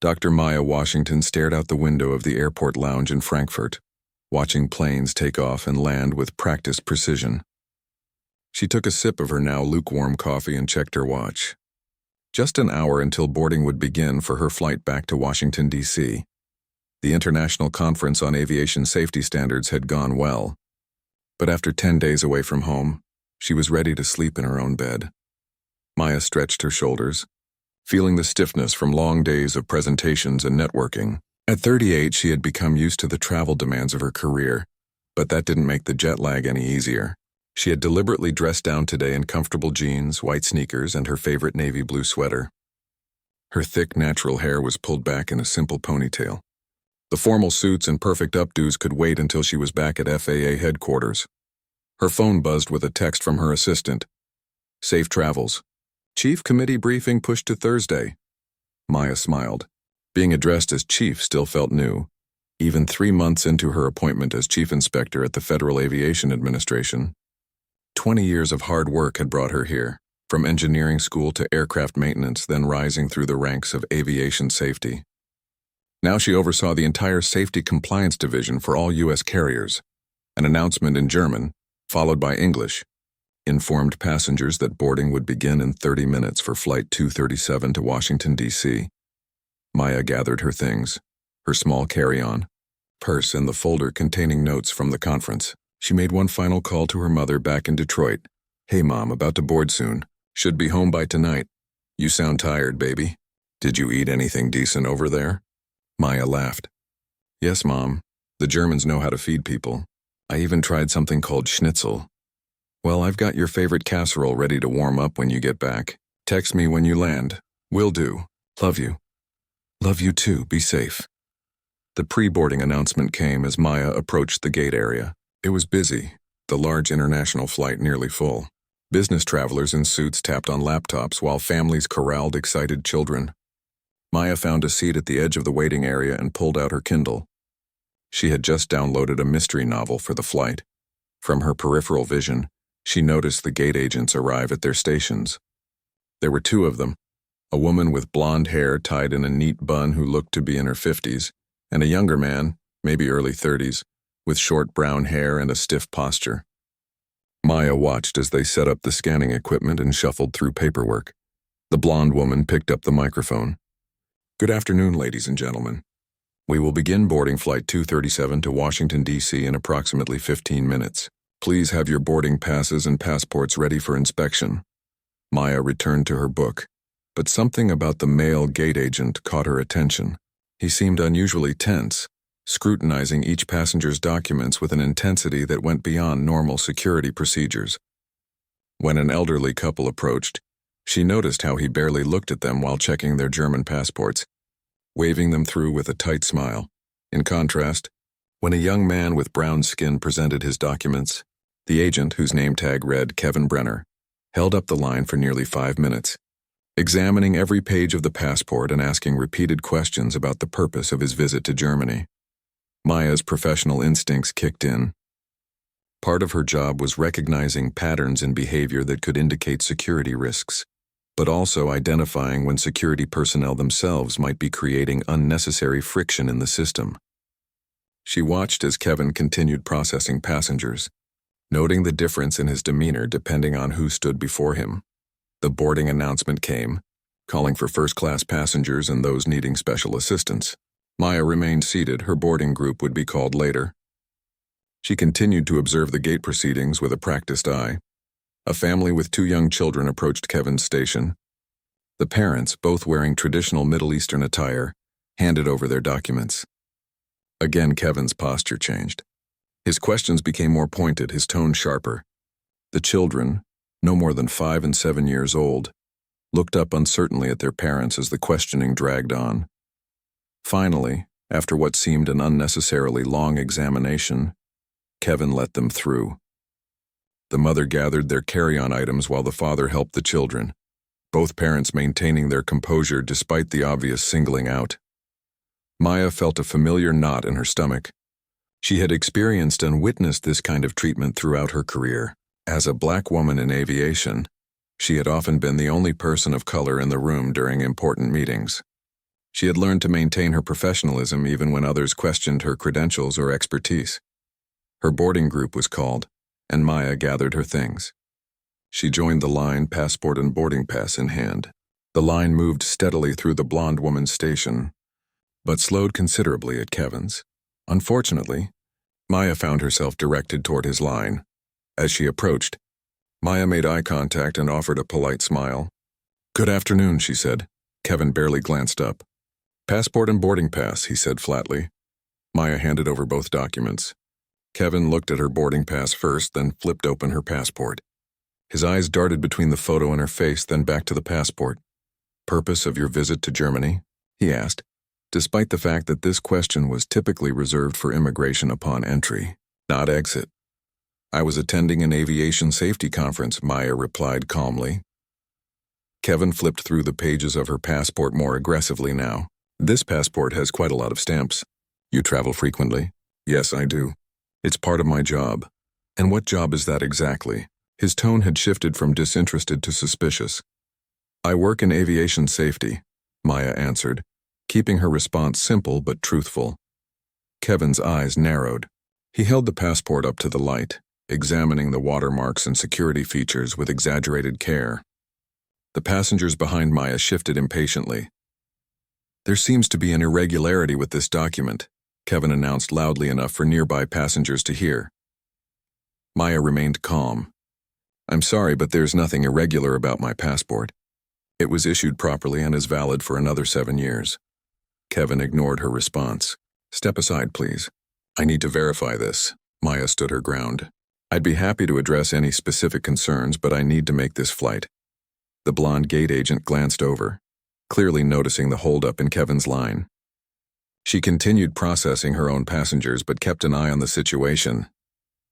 Dr. Maya Washington stared out the window of the airport lounge in Frankfurt, watching planes take off and land with practiced precision. She took a sip of her now lukewarm coffee and checked her watch. Just an hour until boarding would begin for her flight back to Washington, D.C. The International Conference on Aviation Safety Standards had gone well, but after 10 days away from home, she was ready to sleep in her own bed. Maya stretched her shoulders, feeling the stiffness from long days of presentations and networking. At 38, she had become used to the travel demands of her career, but that didn't make the jet lag any easier. She had deliberately dressed down today in comfortable jeans, white sneakers, and her favorite navy blue sweater. Her thick, natural hair was pulled back in a simple ponytail. The formal suits and perfect updos could wait until she was back at FAA headquarters. Her phone buzzed with a text from her assistant. "Safe travels. Chief committee briefing pushed to Thursday." Maya smiled. Being addressed as chief still felt new, even 3 months into her appointment as chief inspector at the Federal Aviation Administration. 20 years of hard work had brought her here, from engineering school to aircraft maintenance, then rising through the ranks of aviation safety. Now she oversaw the entire safety compliance division for all U.S. carriers. An announcement in German, followed by English, informed passengers that boarding would begin in 30 minutes for Flight 237 to Washington, D.C. Maya gathered her things, her small carry-on, purse and the folder containing notes from the conference. She made one final call to her mother back in Detroit. "Hey, Mom, about to board soon. Should be home by tonight. You sound tired, baby. Did you eat anything decent over there?" Maya laughed. "Yes, Mom. The Germans know how to feed people. I even tried something called schnitzel. Well, I've got your favorite casserole ready to warm up when you get back. Text me when you land. Will do. Love you." "Love you too. Be safe." The pre-boarding announcement came as Maya approached the gate area. It was busy, the large international flight nearly full. Business travelers in suits tapped on laptops while families corralled excited children. Maya found a seat at the edge of the waiting area and pulled out her Kindle. She had just downloaded a mystery novel for the flight. From her peripheral vision, she noticed the gate agents arrive at their stations. There were 2 of them, a woman with blonde hair tied in a neat bun who looked to be in her 50s, and a younger man, maybe early 30s, with short brown hair and a stiff posture. Maya watched as they set up the scanning equipment and shuffled through paperwork. The blonde woman picked up the microphone. "Good afternoon, ladies and gentlemen. We will begin boarding Flight 237 to Washington, D.C. in approximately 15 minutes. Please have your boarding passes and passports ready for inspection." Maya returned to her book, but something about the male gate agent caught her attention. He seemed unusually tense, scrutinizing each passenger's documents with an intensity that went beyond normal security procedures. When an elderly couple approached, she noticed how he barely looked at them while checking their German passports, waving them through with a tight smile. In contrast, when a young man with brown skin presented his documents, the agent, whose name tag read Kevin Brenner, held up the line for nearly 5 minutes, examining every page of the passport and asking repeated questions about the purpose of his visit to Germany. Maya's professional instincts kicked in. Part of her job was recognizing patterns in behavior that could indicate security risks, but also identifying when security personnel themselves might be creating unnecessary friction in the system. She watched as Kevin continued processing passengers, noting the difference in his demeanor depending on who stood before him. The boarding announcement came, calling for first-class passengers and those needing special assistance. Maya remained seated. Her boarding group would be called later. She continued to observe the gate proceedings with a practiced eye. A family with 2 young children approached Kevin's station. The parents, both wearing traditional Middle Eastern attire, handed over their documents. Again, Kevin's posture changed. His questions became more pointed, his tone sharper. The children, no more than 5 and 7 years old, looked up uncertainly at their parents as the questioning dragged on. Finally, after what seemed an unnecessarily long examination, Kevin let them through. The mother gathered their carry-on items while the father helped the children, both parents maintaining their composure despite the obvious singling out. Maya felt a familiar knot in her stomach. She had experienced and witnessed this kind of treatment throughout her career. As a black woman in aviation, she had often been the only person of color in the room during important meetings. She had learned to maintain her professionalism even when others questioned her credentials or expertise. Her boarding group was called, and Maya gathered her things. She joined the line, passport and boarding pass in hand. The line moved steadily through the blonde woman's station, but slowed considerably at Kevin's. Unfortunately, Maya found herself directed toward his line. As she approached, Maya made eye contact and offered a polite smile. "Good afternoon," she said. Kevin barely glanced up. "Passport and boarding pass," he said flatly. Maya handed over both documents. Kevin looked at her boarding pass first, then flipped open her passport. His eyes darted between the photo and her face, then back to the passport. "Purpose of your visit to Germany?" he asked, despite the fact that this question was typically reserved for immigration upon entry, not exit. "I was attending an aviation safety conference," Maya replied calmly. Kevin flipped through the pages of her passport more aggressively now. "This passport has quite a lot of stamps. You travel frequently?" "Yes, I do. It's part of my job." "And what job is that exactly?" His tone had shifted from disinterested to suspicious. "I work in aviation safety," Maya answered, keeping her response simple but truthful. Kevin's eyes narrowed. He held the passport up to the light, examining the watermarks and security features with exaggerated care. The passengers behind Maya shifted impatiently. "There seems to be an irregularity with this document," Kevin announced loudly enough for nearby passengers to hear. Maya remained calm. "I'm sorry, but there's nothing irregular about my passport. It was issued properly and is valid for another 7 years. Kevin ignored her response. "Step aside, please. I need to verify this." Maya stood her ground. "I'd be happy to address any specific concerns, but I need to make this flight." The blonde gate agent glanced over, clearly noticing the holdup in Kevin's line. She continued processing her own passengers but kept an eye on the situation.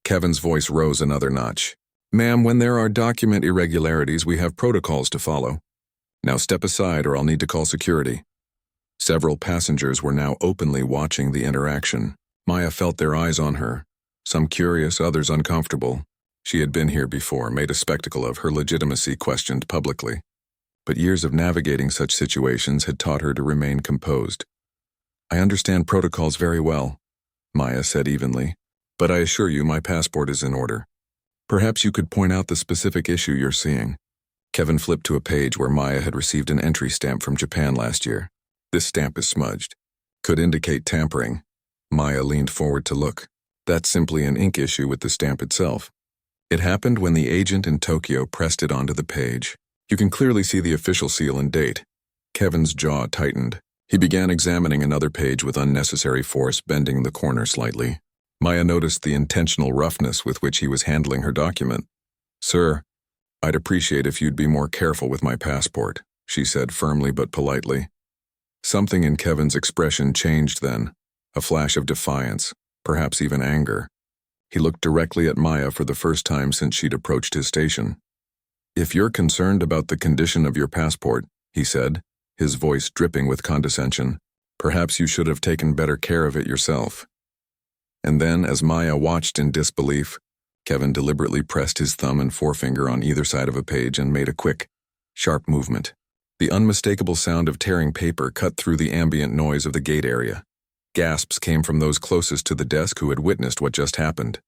Kevin's voice rose another notch. "Ma'am, when there are document irregularities, we have protocols to follow. Now step aside or I'll need to call security." Several passengers were now openly watching the interaction. Maya felt their eyes on her, some curious, others uncomfortable. She had been here before, made a spectacle of her legitimacy questioned publicly. But years of navigating such situations had taught her to remain composed. "I understand protocols very well," Maya said evenly, "but I assure you my passport is in order. Perhaps you could point out the specific issue you're seeing." Kevin flipped to a page where Maya had received an entry stamp from Japan last year. "This stamp is smudged. Could indicate tampering." Maya leaned forward to look. "That's simply an ink issue with the stamp itself. It happened when the agent in Tokyo pressed it onto the page. You can clearly see the official seal and date." Kevin's jaw tightened. He began examining another page with unnecessary force, bending the corner slightly. Maya noticed the intentional roughness with which he was handling her document. "Sir, I'd appreciate if you'd be more careful with my passport," she said firmly but politely. Something in Kevin's expression changed then, a flash of defiance, perhaps even anger. He looked directly at Maya for the first time since she'd approached his station. "If you're concerned about the condition of your passport," he said, his voice dripping with condescension, "perhaps you should have taken better care of it yourself." And then, as Maya watched in disbelief, Kevin deliberately pressed his thumb and forefinger on either side of a page and made a quick, sharp movement. The unmistakable sound of tearing paper cut through the ambient noise of the gate area. Gasps came from those closest to the desk who had witnessed what just happened.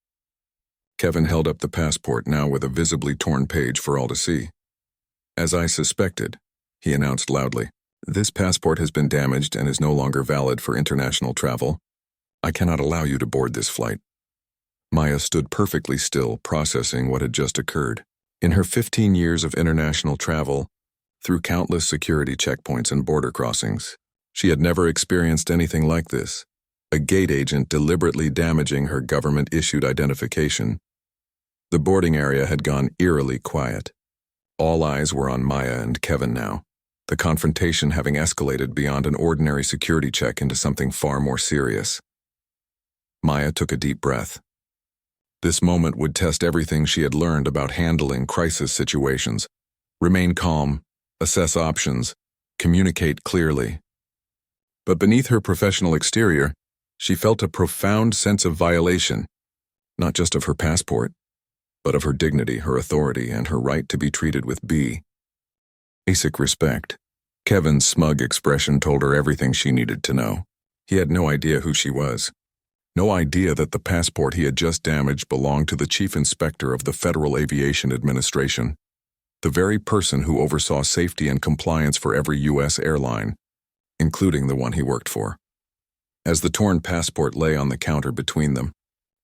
Kevin held up the passport, now with a visibly torn page for all to see. "As I suspected," he announced loudly, "this passport has been damaged and is no longer valid for international travel. I cannot allow you to board this flight." Maya stood perfectly still, processing what had just occurred. In her 15 years of international travel, through countless security checkpoints and border crossings, she had never experienced anything like this. A gate agent deliberately damaging her government-issued identification. The boarding area had gone eerily quiet. All eyes were on Maya and Kevin now, the confrontation having escalated beyond an ordinary security check into something far more serious. Maya took a deep breath. This moment would test everything she had learned about handling crisis situations. Remain calm, assess options, communicate clearly. But beneath her professional exterior, she felt a profound sense of violation, not just of her passport, but of her dignity, her authority, and her right to be treated with basic respect. Kevin's smug expression told her everything she needed to know. He had no idea who she was. No idea that the passport he had just damaged belonged to the chief inspector of the Federal Aviation Administration, the very person who oversaw safety and compliance for every U.S. airline, including the one he worked for. As the torn passport lay on the counter between them,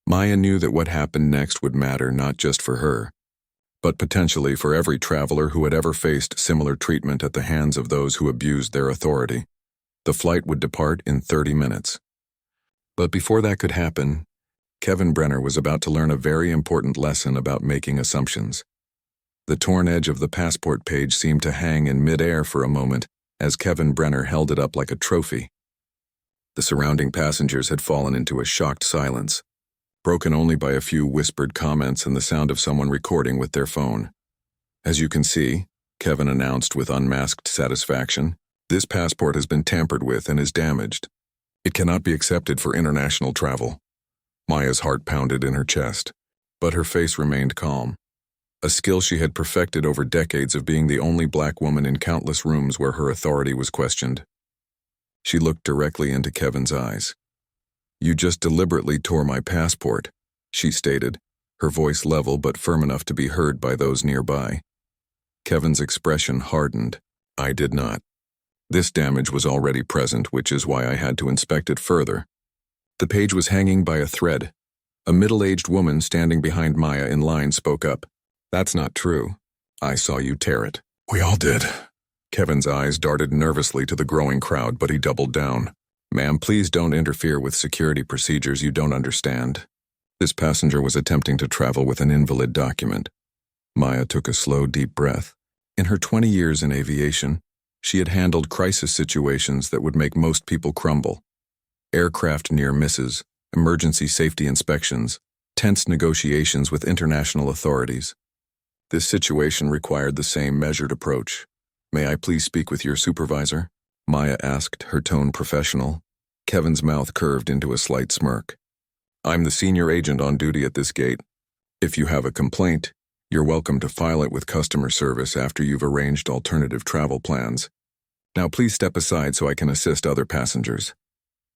Maya knew that what happened next would matter not just for her, but potentially for every traveler who had ever faced similar treatment at the hands of those who abused their authority. The flight would depart in 30 minutes. But before that could happen, Kevin Brenner was about to learn a very important lesson about making assumptions. The torn edge of the passport page seemed to hang in midair for a moment as Kevin Brenner held it up like a trophy. The surrounding passengers had fallen into a shocked silence, broken only by a few whispered comments and the sound of someone recording with their phone. "As you can see," Kevin announced with unmasked satisfaction, "this passport has been tampered with and is damaged. It cannot be accepted for international travel." Maya's heart pounded in her chest, but her face remained calm, a skill she had perfected over decades of being the only black woman in countless rooms where her authority was questioned. She looked directly into Kevin's eyes. "You just deliberately tore my passport," she stated, her voice level but firm enough to be heard by those nearby. Kevin's expression hardened. "I did not. This damage was already present, which is why I had to inspect it further." The page was hanging by a thread. A middle-aged woman standing behind Maya in line spoke up. "That's not true. I saw you tear it." "We all did." Kevin's eyes darted nervously to the growing crowd, but he doubled down. "Ma'am, please don't interfere with security procedures you don't understand." This passenger was attempting to travel with an invalid document. Maya took a slow, deep breath. In her 20 years in aviation, she had handled crisis situations that would make most people crumble. Aircraft near misses, emergency safety inspections, tense negotiations with international authorities. This situation required the same measured approach. "May I please speak with your supervisor?" Maya asked, her tone professional. Kevin's mouth curved into a slight smirk. "I'm the senior agent on duty at this gate. If you have a complaint, you're welcome to file it with customer service after you've arranged alternative travel plans. Now please step aside so I can assist other passengers."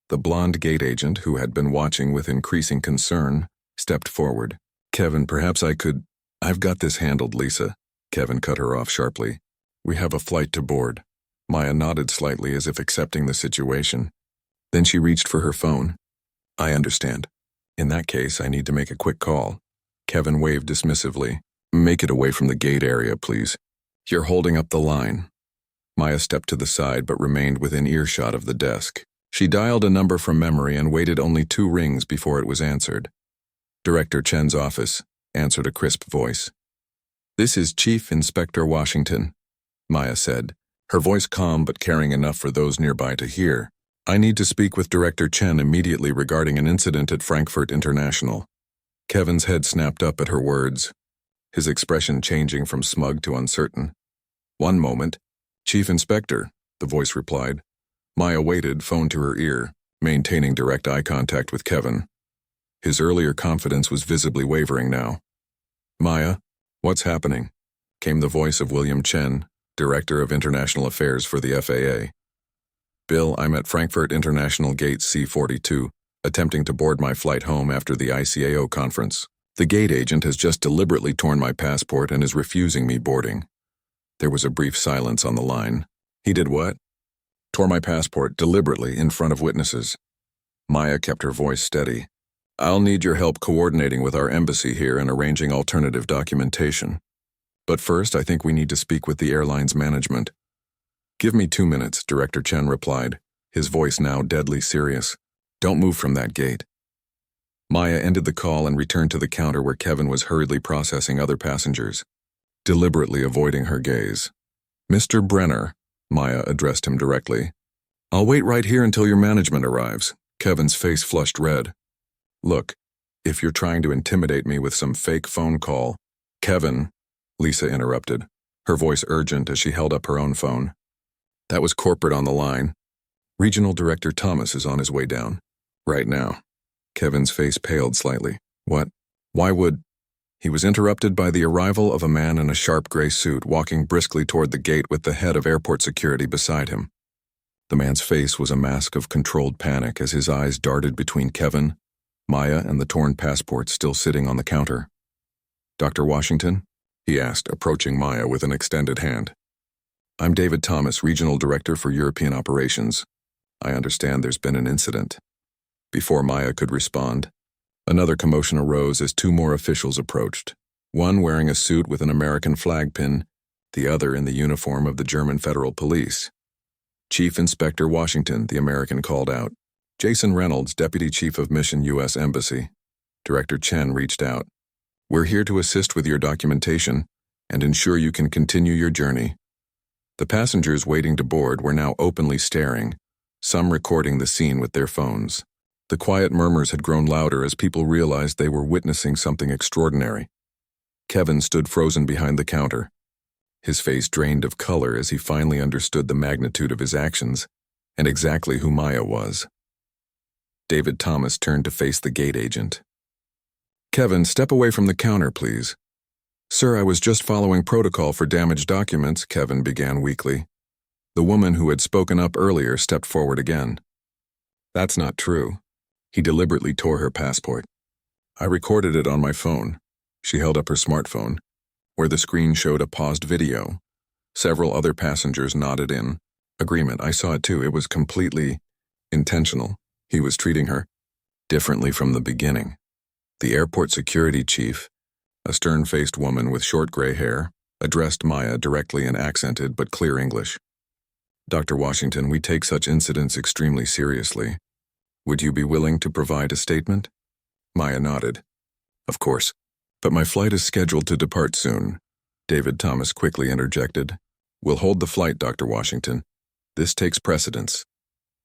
The blonde gate agent, who had been watching with increasing concern, stepped forward. "Kevin, perhaps I could—" "I've got this handled, Lisa," Kevin cut her off sharply. "We have a flight to board." Maya nodded slightly as if accepting the situation. Then she reached for her phone. "I understand. In that case, I need to make a quick call." Kevin waved dismissively. "Make it away from the gate area, please. You're holding up the line." Maya stepped to the side but remained within earshot of the desk. She dialed a number from memory and waited only 2 rings before it was answered. "Director Chen's office," answered a crisp voice. "This is Chief Inspector Washington," Maya said, her voice calm but caring enough for those nearby to hear. "I need to speak with Director Chen immediately regarding an incident at Frankfurt International." Kevin's head snapped up at her words, his expression changing from smug to uncertain. "One moment. Chief Inspector," the voice replied. Maya waited, phone to her ear, maintaining direct eye contact with Kevin. His earlier confidence was visibly wavering now. "Maya, what's happening?" came the voice of William Chen, Director of International Affairs for the FAA. "Bill, I'm at Frankfurt International Gate C-42, attempting to board my flight home after the ICAO conference. The gate agent has just deliberately torn my passport and is refusing me boarding." There was a brief silence on the line. "He did what?" "Tore my passport deliberately in front of witnesses." Maya kept her voice steady. "I'll need your help coordinating with our embassy here and arranging alternative documentation. But first, I think we need to speak with the airline's management." "Give me 2 minutes," Director Chen replied, his voice now deadly serious. "Don't move from that gate." Maya ended the call and returned to the counter where Kevin was hurriedly processing other passengers, deliberately avoiding her gaze. "Mr. Brenner," Maya addressed him directly. "I'll wait right here until your management arrives." Kevin's face flushed red. "Look, if you're trying to intimidate me with some fake phone call—" "Kevin," Lisa interrupted, her voice urgent as she held up her own phone. "That was corporate on the line. Regional Director Thomas is on his way down. Right now." Kevin's face paled slightly. "What? Why would—" He was interrupted by the arrival of a man in a sharp gray suit walking briskly toward the gate with the head of airport security beside him. The man's face was a mask of controlled panic as his eyes darted between Kevin, Maya, and the torn passport still sitting on the counter. "Dr. Washington?" he asked, approaching Maya with an extended hand. "I'm David Thomas, Regional Director for European Operations. I understand there's been an incident." Before Maya could respond, another commotion arose as two more officials approached, one wearing a suit with an American flag pin, the other in the uniform of the German Federal Police. "Chief Inspector Washington," the American called out. "Jason Reynolds, Deputy Chief of Mission, U.S. Embassy." Director Chen reached out. "We're here to assist with your documentation and ensure you can continue your journey." The passengers waiting to board were now openly staring, some recording the scene with their phones. The quiet murmurs had grown louder as people realized they were witnessing something extraordinary. Kevin stood frozen behind the counter. His face drained of color as he finally understood the magnitude of his actions and exactly who Maya was. David Thomas turned to face the gate agent. "Kevin, step away from the counter, please." "Sir, I was just following protocol for damaged documents," Kevin began weakly. The woman who had spoken up earlier stepped forward again. "That's not true." He deliberately tore her passport. "I recorded it on my phone." She held up her smartphone, where the screen showed a paused video. Several other passengers nodded in agreement. "I saw it too. It was completely intentional." He was treating her differently from the beginning. The airport security chief, a stern-faced woman with short gray hair, addressed Maya directly in accented but clear English. "Dr. Washington, we take such incidents extremely seriously. Would you be willing to provide a statement?" Maya nodded. "Of course. But my flight is scheduled to depart soon," David Thomas quickly interjected. "We'll hold the flight, Dr. Washington. This takes precedence."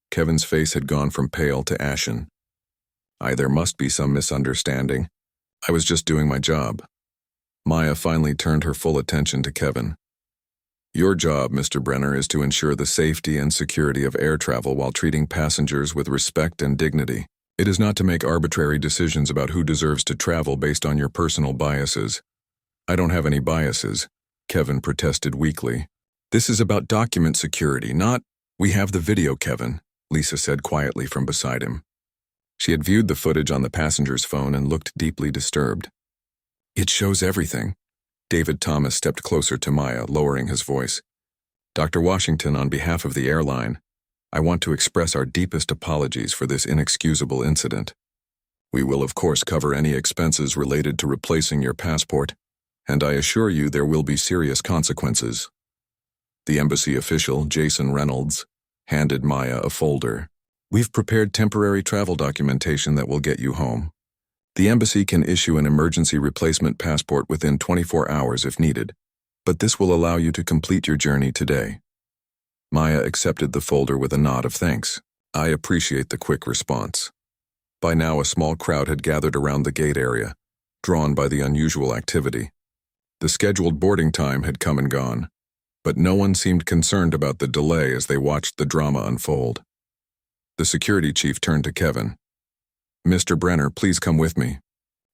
Kevin's face had gone from pale to ashen. There must be some misunderstanding. I was just doing my job." Maya finally turned her full attention to Kevin. "Your job, Mr. Brenner, is to ensure the safety and security of air travel while treating passengers with respect and dignity. It is not to make arbitrary decisions about who deserves to travel based on your personal biases." "I don't have any biases," Kevin protested weakly. "This is about document security, not—" "We have the video, Kevin," Lisa said quietly from beside him. She had viewed the footage on the passenger's phone and looked deeply disturbed. "It shows everything." David Thomas stepped closer to Maya, lowering his voice. "Dr. Washington, on behalf of the airline, I want to express our deepest apologies for this inexcusable incident. We will of course cover any expenses related to replacing your passport, and I assure you there will be serious consequences." The embassy official, Jason Reynolds, handed Maya a folder. "We've prepared temporary travel documentation that will get you home. The embassy can issue an emergency replacement passport within 24 hours if needed, but this will allow you to complete your journey today." Maya accepted the folder with a nod of thanks. "I appreciate the quick response." By now a small crowd had gathered around the gate area, drawn by the unusual activity. The scheduled boarding time had come and gone, but no one seemed concerned about the delay as they watched the drama unfold. The security chief turned to Kevin. "Mr. Brenner, please come with me.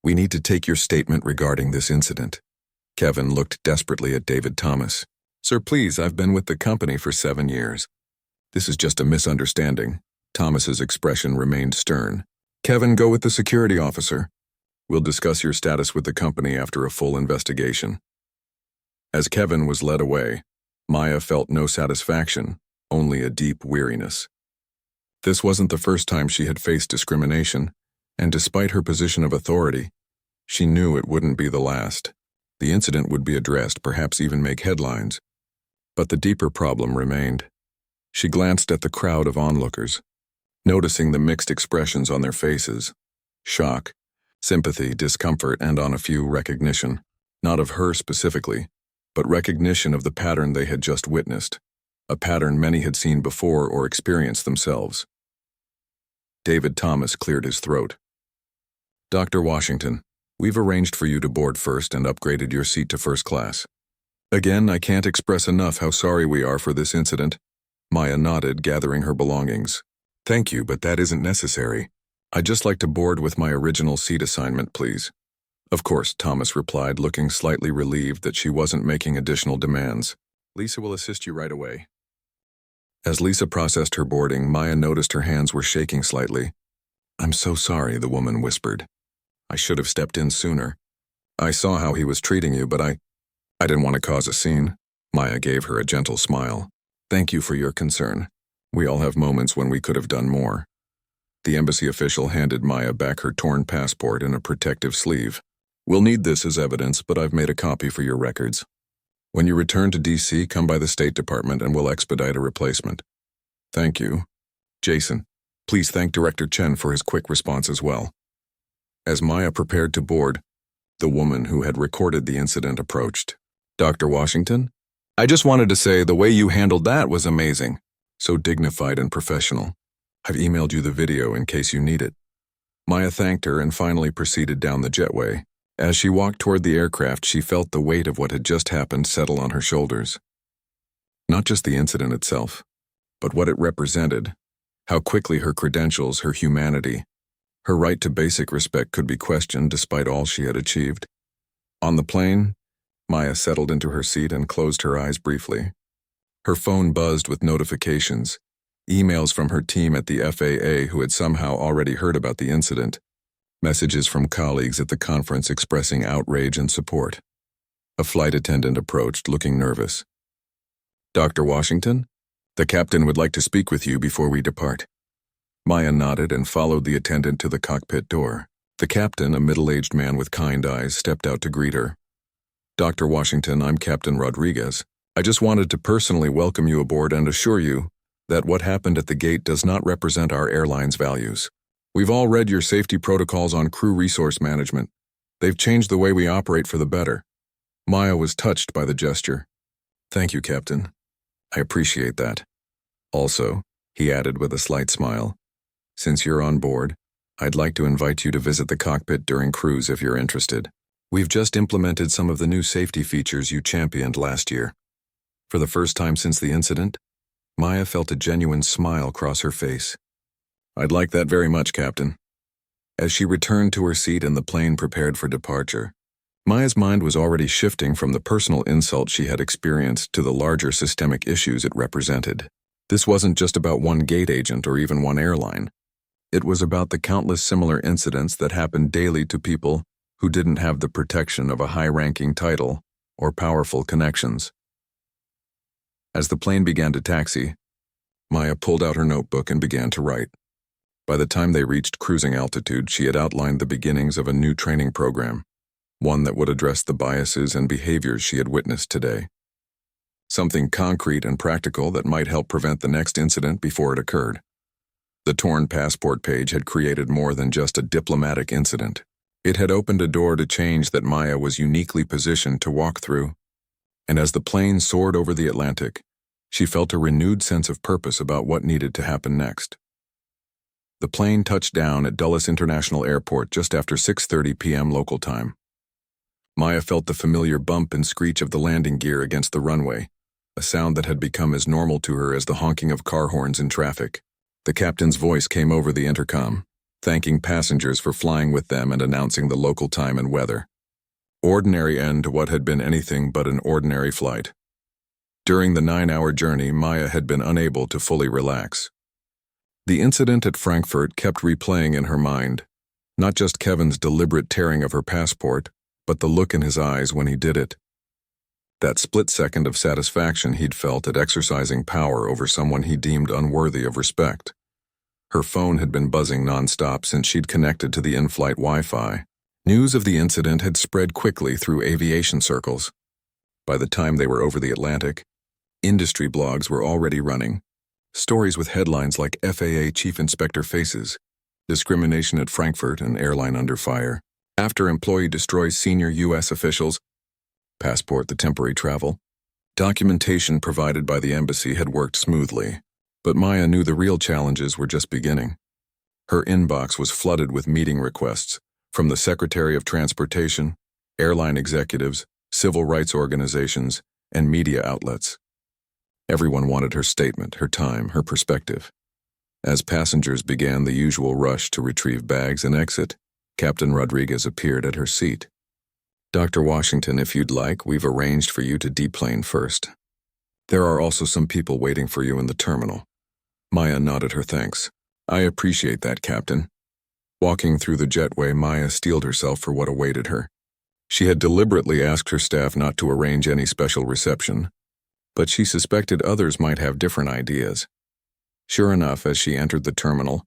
We need to take your statement regarding this incident." Kevin looked desperately at David Thomas. "Sir, please, I've been with the company for 7 years. This is just a misunderstanding." Thomas's expression remained stern. "Kevin, go with the security officer. We'll discuss your status with the company after a full investigation." As Kevin was led away, Maya felt no satisfaction, only a deep weariness. This wasn't the first time she had faced discrimination, and despite her position of authority, she knew it wouldn't be the last. The incident would be addressed, perhaps even make headlines. But the deeper problem remained. She glanced at the crowd of onlookers, noticing the mixed expressions on their faces: shock, sympathy, discomfort, and on a few, recognition, not of her specifically, but recognition of the pattern they had just witnessed, a pattern many had seen before or experienced themselves. David Thomas cleared his throat. "Dr. Washington, we've arranged for you to board first and upgraded your seat to first class. Again, I can't express enough how sorry we are for this incident." Maya nodded, gathering her belongings. "Thank you, but that isn't necessary. I'd just like to board with my original seat assignment, please." Of course, Thomas replied, looking slightly relieved that she wasn't making additional demands. Lisa will assist you right away. As Lisa processed her boarding, Maya noticed her hands were shaking slightly. I'm so sorry, the woman whispered. I should have stepped in sooner. I saw how he was treating you, but I didn't want to cause a scene. Maya gave her a gentle smile. Thank you for your concern. We all have moments when we could have done more. The embassy official handed Maya back her torn passport in a protective sleeve. We'll need this as evidence, but I've made a copy for your records. When you return to D.C., come by the State Department and we'll expedite a replacement. Thank you. Jason, please thank Director Chen for his quick response as well. As Maya prepared to board, the woman who had recorded the incident approached. Dr. Washington? I just wanted to say the way you handled that was amazing. So dignified and professional. I've emailed you the video in case you need it. Maya thanked her and finally proceeded down the jetway. As she walked toward the aircraft, she felt the weight of what had just happened settle on her shoulders. Not just the incident itself, but what it represented, how quickly her credentials, her humanity, her right to basic respect could be questioned despite all she had achieved. On the plane, Maya settled into her seat and closed her eyes briefly. Her phone buzzed with notifications, emails from her team at the FAA who had somehow already heard about the incident, messages from colleagues at the conference expressing outrage and support. A flight attendant approached, looking nervous. Dr. Washington? The captain would like to speak with you before we depart. Maya nodded and followed the attendant to the cockpit door. The captain, a middle-aged man with kind eyes, stepped out to greet her. Dr. Washington, I'm Captain Rodriguez. I just wanted to personally welcome you aboard and assure you that what happened at the gate does not represent our airline's values. We've all read your safety protocols on crew resource management. They've changed the way we operate for the better. Maya was touched by the gesture. Thank you, Captain. I appreciate that. Also, he added with a slight smile, since you're on board, I'd like to invite you to visit the cockpit during cruise if you're interested. We've just implemented some of the new safety features you championed last year. For the first time since the incident, Maya felt a genuine smile cross her face. I'd like that very much, Captain. As she returned to her seat and the plane prepared for departure, Maya's mind was already shifting from the personal insult she had experienced to the larger systemic issues it represented. This wasn't just about one gate agent or even one airline. It was about the countless similar incidents that happened daily to people who didn't have the protection of a high-ranking title or powerful connections. As the plane began to taxi, Maya pulled out her notebook and began to write. By the time they reached cruising altitude, she had outlined the beginnings of a new training program, one that would address the biases and behaviors she had witnessed today. Something concrete and practical that might help prevent the next incident before it occurred. The torn passport page had created more than just a diplomatic incident. It had opened a door to change that Maya was uniquely positioned to walk through. And as the plane soared over the Atlantic, she felt a renewed sense of purpose about what needed to happen next. The plane touched down at Dulles International Airport just after 6:30 p.m. local time. Maya felt the familiar bump and screech of the landing gear against the runway, a sound that had become as normal to her as the honking of car horns in traffic. The captain's voice came over the intercom, thanking passengers for flying with them and announcing the local time and weather. Ordinary end to what had been anything but an ordinary flight. During the 9-hour journey, Maya had been unable to fully relax. The incident at Frankfurt kept replaying in her mind, not just Kevin's deliberate tearing of her passport, but the look in his eyes when he did it. That split second of satisfaction he'd felt at exercising power over someone he deemed unworthy of respect. Her phone had been buzzing nonstop since she'd connected to the in-flight Wi-Fi. News of the incident had spread quickly through aviation circles. By the time they were over the Atlantic, industry blogs were already running. Stories with headlines like FAA Chief Inspector Faces, Discrimination at Frankfurt, an airline under fire, After Employee Destroys Senior U.S. Officials, Passport the Temporary Travel. Documentation provided by the embassy had worked smoothly, but Maya knew the real challenges were just beginning. Her inbox was flooded with meeting requests from the Secretary of Transportation, airline executives, civil rights organizations, and media outlets. Everyone wanted her statement, her time, her perspective. As passengers began the usual rush to retrieve bags and exit, Captain Rodriguez appeared at her seat. Dr. Washington, if you'd like, we've arranged for you to deplane first. There are also some people waiting for you in the terminal. Maya nodded her thanks. I appreciate that, Captain. Walking through the jetway, Maya steeled herself for what awaited her. She had deliberately asked her staff not to arrange any special reception, but she suspected others might have different ideas. Sure enough, as she entered the terminal,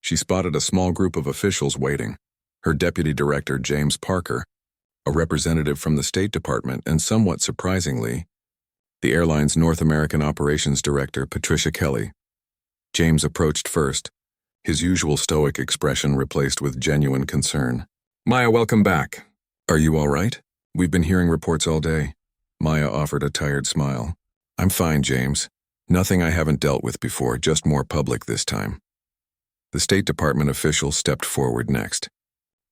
she spotted a small group of officials waiting. Her deputy director, James Parker, a representative from the State Department, and somewhat surprisingly, the airline's North American Operations Director, Patricia Kelly. James approached first, his usual stoic expression replaced with genuine concern. Maya, welcome back. Are you all right? We've been hearing reports all day. Maya offered a tired smile. I'm fine, James. Nothing I haven't dealt with before, just more public this time. The State Department official stepped forward next.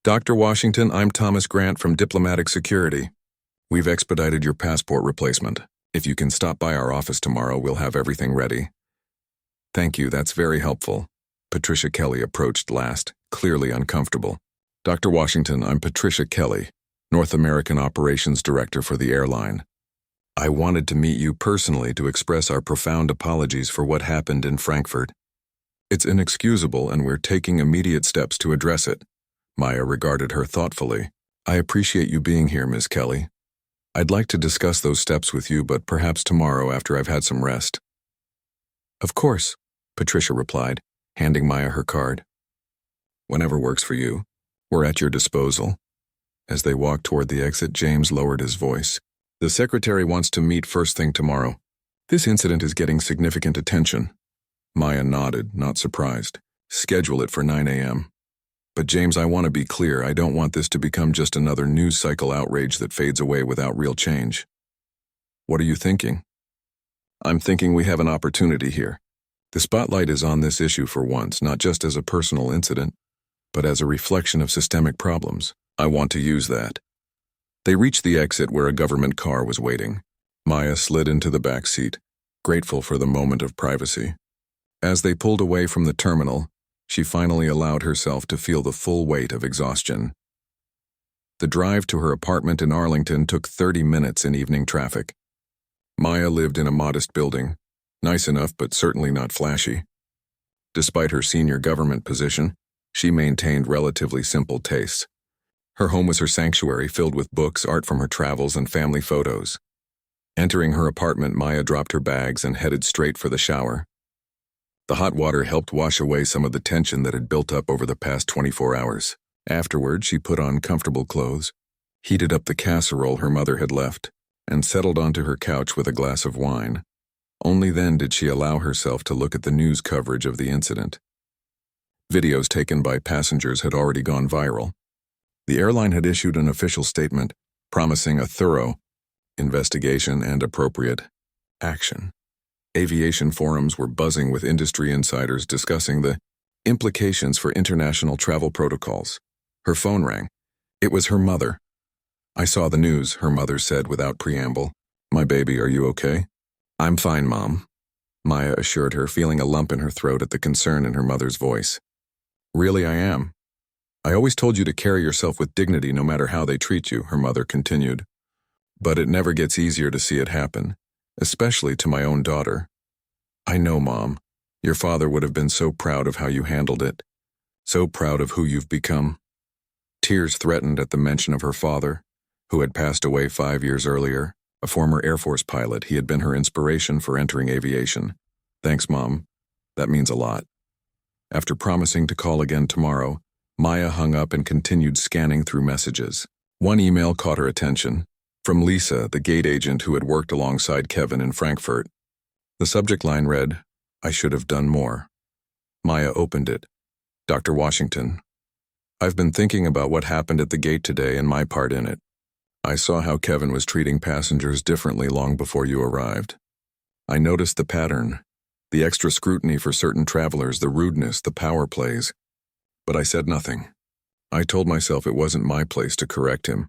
Dr. Washington, I'm Thomas Grant from Diplomatic Security. We've expedited your passport replacement. If you can stop by our office tomorrow, we'll have everything ready. Thank you, that's very helpful. Patricia Kelly approached last, clearly uncomfortable. Dr. Washington, I'm Patricia Kelly, North American Operations Director for the airline. I wanted to meet you personally to express our profound apologies for what happened in Frankfurt. It's inexcusable and we're taking immediate steps to address it. Maya regarded her thoughtfully. I appreciate you being here, Ms. Kelly. I'd like to discuss those steps with you, but perhaps tomorrow after I've had some rest. Of course, Patricia replied, handing Maya her card. Whenever works for you. We're at your disposal. As they walked toward the exit, James lowered his voice. The secretary wants to meet first thing tomorrow. This incident is getting significant attention. Maya nodded, not surprised. Schedule it for 9 a.m. But James, I want to be clear, I don't want this to become just another news cycle outrage that fades away without real change. What are you thinking? I'm thinking we have an opportunity here. The spotlight is on this issue for once, not just as a personal incident, but as a reflection of systemic problems. I want to use that. They reached the exit where a government car was waiting. Maya slid into the back seat, grateful for the moment of privacy. As they pulled away from the terminal, she finally allowed herself to feel the full weight of exhaustion. The drive to her apartment in Arlington took 30 minutes in evening traffic. Maya lived in a modest building, nice enough but certainly not flashy. Despite her senior government position, she maintained relatively simple tastes. Her home was her sanctuary, filled with books, art from her travels, and family photos. Entering her apartment, Maya dropped her bags and headed straight for the shower. The hot water helped wash away some of the tension that had built up over the past 24 hours. Afterward, she put on comfortable clothes, heated up the casserole her mother had left, and settled onto her couch with a glass of wine. Only then did she allow herself to look at the news coverage of the incident. Videos taken by passengers had already gone viral. The airline had issued an official statement promising a thorough investigation and appropriate action. Aviation forums were buzzing with industry insiders discussing the implications for international travel protocols. Her phone rang. It was her mother. I saw the news, her mother said without preamble. My baby, are you okay? I'm fine, Mom, Maya assured her, feeling a lump in her throat at the concern in her mother's voice. Really, I am. I always told you to carry yourself with dignity no matter how they treat you, her mother continued. But it never gets easier to see it happen, especially to my own daughter. I know, Mom. Your father would have been so proud of how you handled it, so proud of who you've become. Tears threatened at the mention of her father, who had passed away 5 years earlier. A former Air Force pilot, he had been her inspiration for entering aviation. Thanks, Mom. That means a lot. After promising to call again tomorrow, Maya hung up and continued scanning through messages. One email caught her attention, from Lisa, the gate agent who had worked alongside Kevin in Frankfurt. The subject line read, I should have done more. Maya opened it. Dr. Washington, I've been thinking about what happened at the gate today and my part in it. I saw how Kevin was treating passengers differently long before you arrived. I noticed the pattern, the extra scrutiny for certain travelers, the rudeness, the power plays. But I said nothing. I told myself it wasn't my place to correct him,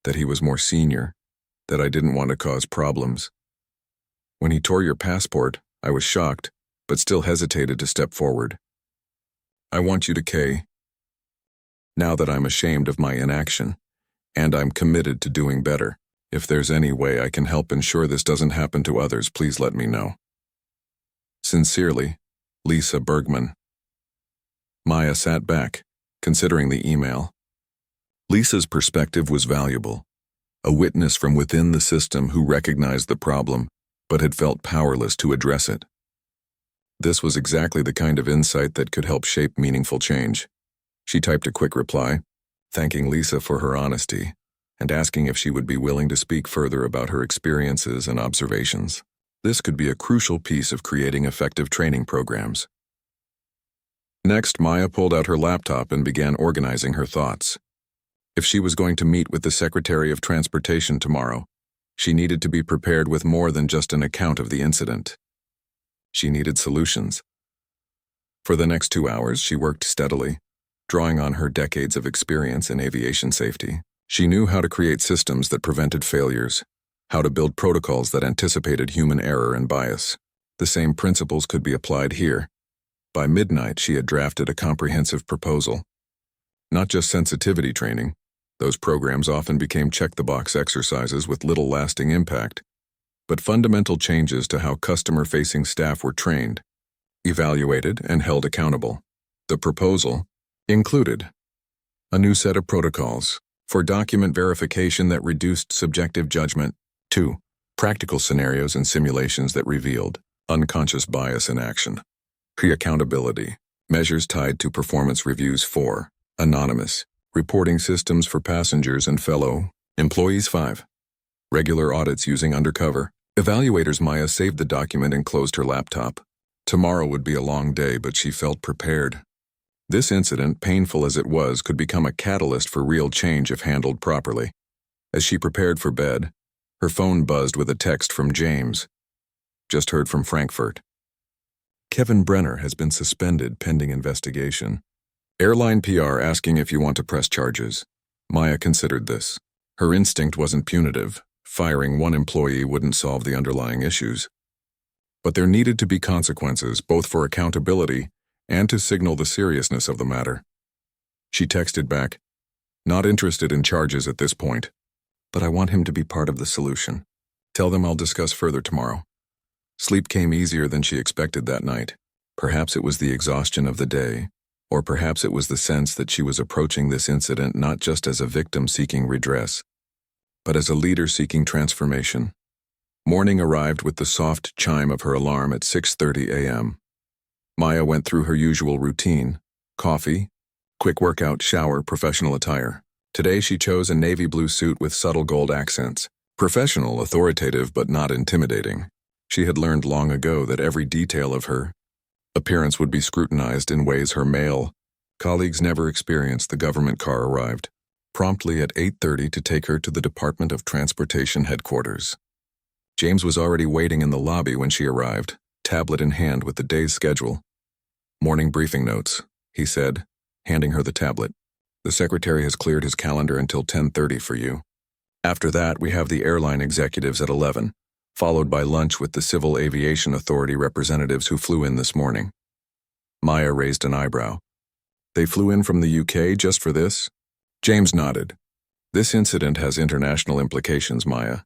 that he was more senior, that I didn't want to cause problems. When he tore your passport, I was shocked, but still hesitated to step forward. I want you to, Kay, now that I'm ashamed of my inaction, And I'm committed to doing better. If there's any way I can help ensure this doesn't happen to others, please let me know. Sincerely, Lisa Bergman. Maya sat back, considering the email. Lisa's perspective was valuable. A witness from within the system who recognized the problem, but had felt powerless to address it. This was exactly the kind of insight that could help shape meaningful change. She typed a quick reply, thanking Lisa for her honesty, and asking if she would be willing to speak further about her experiences and observations. This could be a crucial piece of creating effective training programs. Next, Maya pulled out her laptop and began organizing her thoughts. If she was going to meet with the Secretary of Transportation tomorrow, she needed to be prepared with more than just an account of the incident. She needed solutions. For the next 2 hours, she worked steadily, drawing on her decades of experience in aviation safety. She knew how to create systems that prevented failures, how to build protocols that anticipated human error and bias. The same principles could be applied here. By midnight, she had drafted a comprehensive proposal. Not just sensitivity training. Those programs often became check-the-box exercises with little lasting impact, but fundamental changes to how customer-facing staff were trained, evaluated, and held accountable. The proposal included a new set of protocols for document verification that reduced subjective judgment, 2, practical scenarios and simulations that revealed unconscious bias in action, accountability, measures tied to performance reviews, 4, anonymous, reporting systems for passengers and fellow employees, 5, regular audits using undercover evaluators. Maya saved the document and closed her laptop. Tomorrow would be a long day, but she felt prepared. This incident, painful as it was, could become a catalyst for real change if handled properly. As she prepared for bed, her phone buzzed with a text from James. Just heard from Frankfurt. Kevin Brenner has been suspended pending investigation. Airline PR asking if you want to press charges. Maya considered this. Her instinct wasn't punitive. Firing one employee wouldn't solve the underlying issues. But there needed to be consequences, both for accountability and to signal the seriousness of the matter. She texted back, "Not interested in charges at this point, but I want him to be part of the solution. Tell them I'll discuss further tomorrow." Sleep came easier than she expected that night. Perhaps it was the exhaustion of the day, or perhaps it was the sense that she was approaching this incident not just as a victim seeking redress, but as a leader seeking transformation. Morning arrived with the soft chime of her alarm at 6:30 a.m. Maya went through her usual routine: coffee, quick workout, shower, professional attire. Today she chose a navy blue suit with subtle gold accents. Professional, authoritative, but not intimidating. She had learned long ago that every detail of her appearance would be scrutinized in ways her male colleagues never experienced. The government car arrived promptly at 8:30 to take her to the Department of Transportation headquarters. James was already waiting in the lobby when she arrived, tablet in hand with the day's schedule. "Morning briefing notes," he said, handing her the tablet. "The secretary has cleared his calendar until 10:30 for you. After that, we have the airline executives at 11, followed by lunch with the Civil Aviation Authority representatives who flew in this morning." Maya raised an eyebrow. "They flew in from the UK just for this?" James nodded. "This incident has international implications, Maya.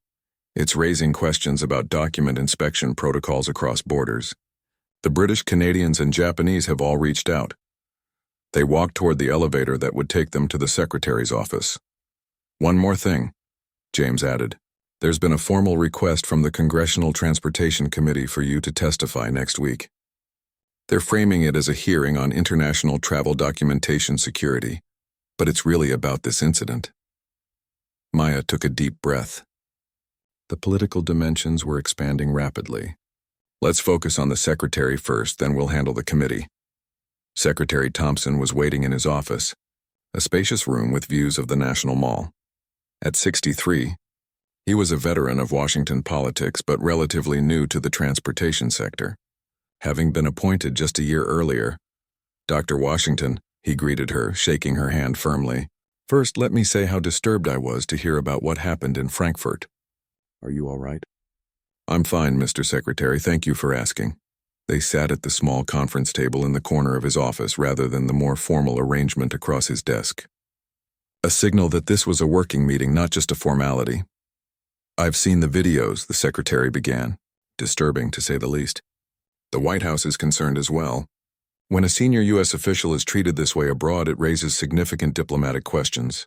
It's raising questions about document inspection protocols across borders. The British, Canadians, and Japanese have all reached out." They walked toward the elevator that would take them to the secretary's office. "One more thing," James added. "There's been a formal request from the Congressional Transportation Committee for you to testify next week. They're framing it as a hearing on international travel documentation security, but it's really about this incident." Maya took a deep breath. The political dimensions were expanding rapidly. "Let's focus on the secretary first, then we'll handle the committee." Secretary Thompson was waiting in his office, a spacious room with views of the National Mall. At 63, he was a veteran of Washington politics but relatively new to the transportation sector. Having been appointed just a year earlier, "Dr. Washington," he greeted her, shaking her hand firmly. "First, let me say how disturbed I was to hear about what happened in Frankfurt. Are you all right?" "I'm fine, Mr. Secretary, thank you for asking." They sat at the small conference table in the corner of his office rather than the more formal arrangement across his desk. a signal that this was a working meeting, not just a formality. "I've seen the videos," the secretary began. "Disturbing, to say the least. The White House is concerned as well. When a senior U.S. official is treated this way abroad, it raises significant diplomatic questions."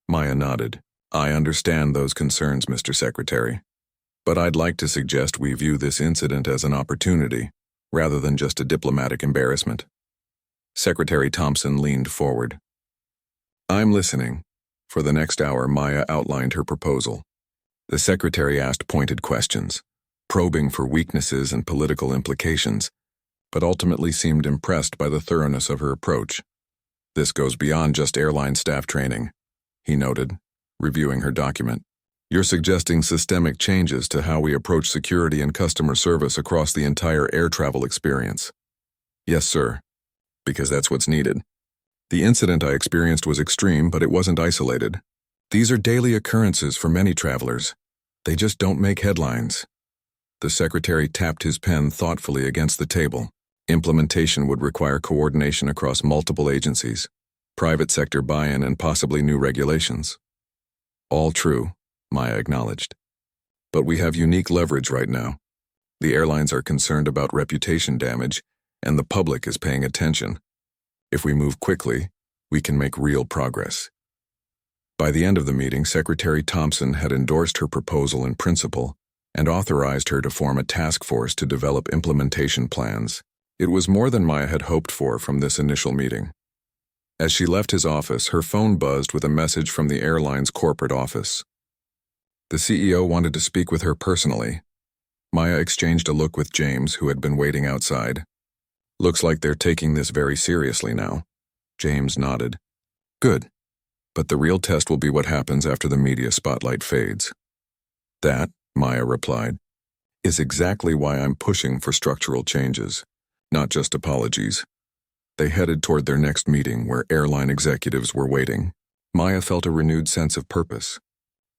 Maya nodded. "I understand those concerns, Mr. Secretary. But I'd like to suggest we view this incident as an opportunity, rather than just a diplomatic embarrassment." Secretary Thompson leaned forward. "I'm listening." For the next hour, Maya outlined her proposal. The secretary asked pointed questions, probing for weaknesses and political implications, but ultimately seemed impressed by the thoroughness of her approach. "This goes beyond just airline staff training," he noted, reviewing her document. "You're suggesting systemic changes to how we approach security and customer service across the entire air travel experience." "Yes, sir, because that's what's needed. The incident I experienced was extreme, but it wasn't isolated. These are daily occurrences for many travelers. They just don't make headlines." The secretary tapped his pen thoughtfully against the table. Implementation would require coordination across multiple agencies, private sector buy-in, and possibly new regulations. "All true," Maya acknowledged. "But we have unique leverage right now. The airlines are concerned about reputation damage, and the public is paying attention. If we move quickly, we can make real progress." By the end of the meeting, Secretary Thompson had endorsed her proposal in principle and authorized her to form a task force to develop implementation plans. It was more than Maya had hoped for from this initial meeting. As she left his office, her phone buzzed with a message from the airline's corporate office. The CEO wanted to speak with her personally. Maya exchanged a look with James, who had been waiting outside. "Looks like they're taking this very seriously now." James nodded. "Good. But the real test will be what happens after the media spotlight fades." "That," Maya replied, "is exactly why I'm pushing for structural changes, not just apologies." They headed toward their next meeting, where airline executives were waiting. Maya felt a renewed sense of purpose.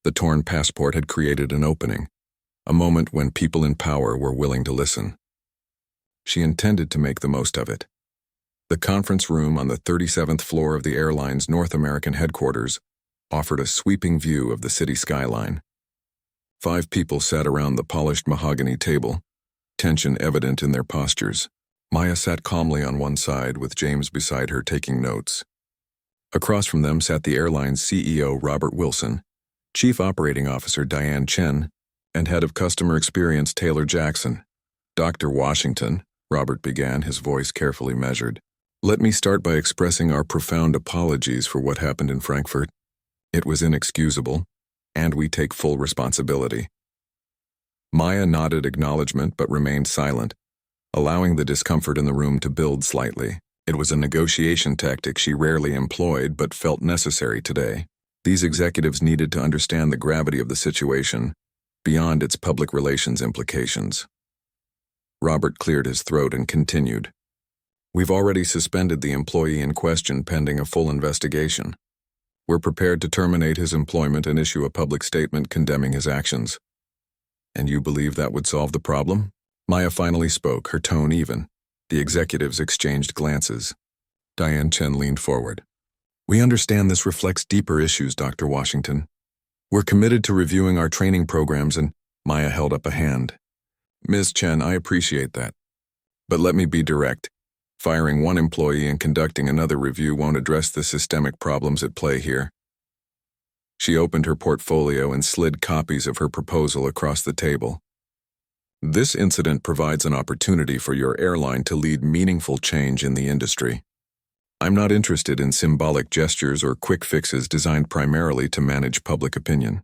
The torn passport had created an opening, a moment when people in power were willing to listen. She intended to make the most of it. The conference room on the 37th floor of the airline's North American headquarters offered a sweeping view of the city skyline. 5 people sat around the polished mahogany table, tension evident in their postures. Maya sat calmly on one side, with James beside her taking notes. Across from them sat the airline's CEO Robert Wilson, Chief Operating Officer Diane Chen, and Head of Customer Experience Taylor Jackson. "Dr. Washington," Robert began, his voice carefully measured, "let me start by expressing our profound apologies for what happened in Frankfurt. It was inexcusable, and we take full responsibility." Maya nodded acknowledgement but remained silent, allowing the discomfort in the room to build slightly. It was a negotiation tactic she rarely employed but felt necessary today. These executives needed to understand the gravity of the situation, beyond its public relations implications. Robert cleared his throat and continued. "We've already suspended the employee in question pending a full investigation. We're prepared to terminate his employment and issue a public statement condemning his actions." "And you believe that would solve the problem?" Maya finally spoke, her tone even. The executives exchanged glances. Diane Chen leaned forward. "We understand this reflects deeper issues, Dr. Washington. We're committed to reviewing our training programs and—" Maya held up a hand. "Ms. Chen, I appreciate that. But let me be direct. Firing one employee and conducting another review won't address the systemic problems at play here." She opened her portfolio and slid copies of her proposal across the table. "This incident provides an opportunity for your airline to lead meaningful change in the industry. I'm not interested in symbolic gestures or quick fixes designed primarily to manage public opinion."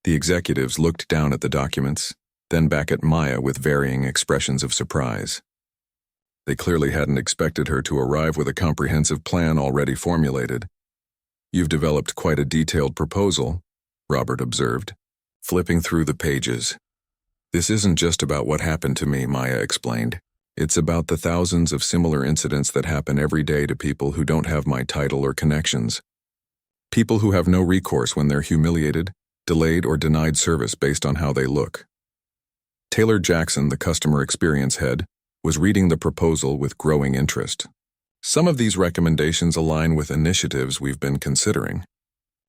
The executives looked down at the documents, then back at Maya with varying expressions of surprise. They clearly hadn't expected her to arrive with a comprehensive plan already formulated. "You've developed quite a detailed proposal," Robert observed, flipping through the pages. "This isn't just about what happened to me," Maya explained. "It's about the thousands of similar incidents that happen every day to people who don't have my title or connections. People who have no recourse when they're humiliated, delayed, or denied service based on how they look." Taylor Jackson, the customer experience head, was reading the proposal with growing interest. "Some of these recommendations align with initiatives we've been considering.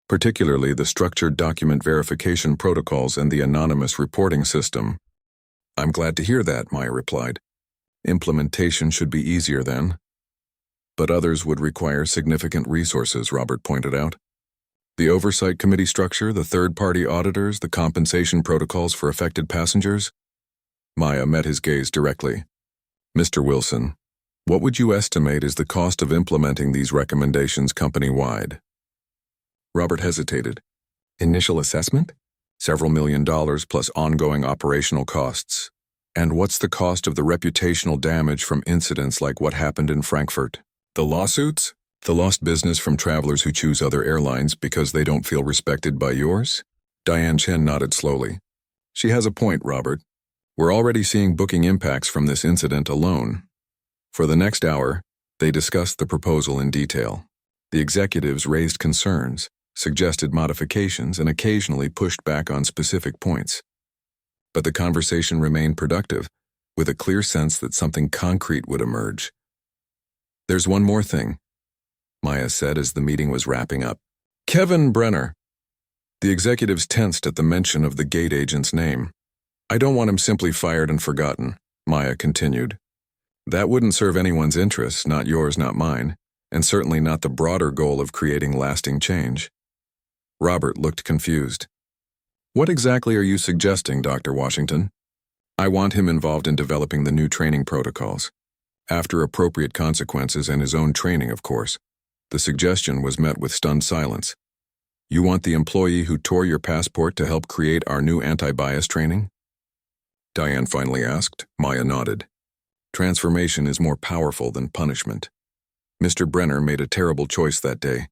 particularly the structured document verification protocols and the anonymous reporting system. I'm glad to hear that, Maya replied. Implementation should be easier then. But others would require significant resources, Robert pointed out. The oversight committee structure, the third-party auditors, the compensation protocols for affected passengers. Maya met his gaze directly. Mr. Wilson, what would you estimate is the cost of implementing these recommendations company-wide? Robert hesitated. Initial assessment? Several $1,000,000 plus ongoing operational costs. And what's the cost of the reputational damage from incidents like what happened in Frankfurt? The lawsuits? The lost business from travelers who choose other airlines because they don't feel respected by yours? Diane Chen nodded slowly. She has a point, Robert. We're already seeing booking impacts from this incident alone. For the next hour, they discussed the proposal in detail. The executives raised concerns, suggested modifications, and occasionally pushed back on specific points. But the conversation remained productive, with a clear sense that something concrete would emerge. There's one more thing, Maya said as the meeting was wrapping up. Kevin Brenner. The executives tensed at the mention of the gate agent's name. I don't want him simply fired and forgotten, Maya continued. That wouldn't serve anyone's interests, not yours, not mine, and certainly not the broader goal of creating lasting change. Robert looked confused. What exactly are you suggesting, Dr. Washington? I want him involved in developing the new training protocols. After appropriate consequences and his own training, of course. The suggestion was met with stunned silence. You want the employee who tore your passport to help create our new anti-bias training? Diane finally asked. Maya nodded. Transformation is more powerful than punishment. Mr. Brenner made a terrible choice that day,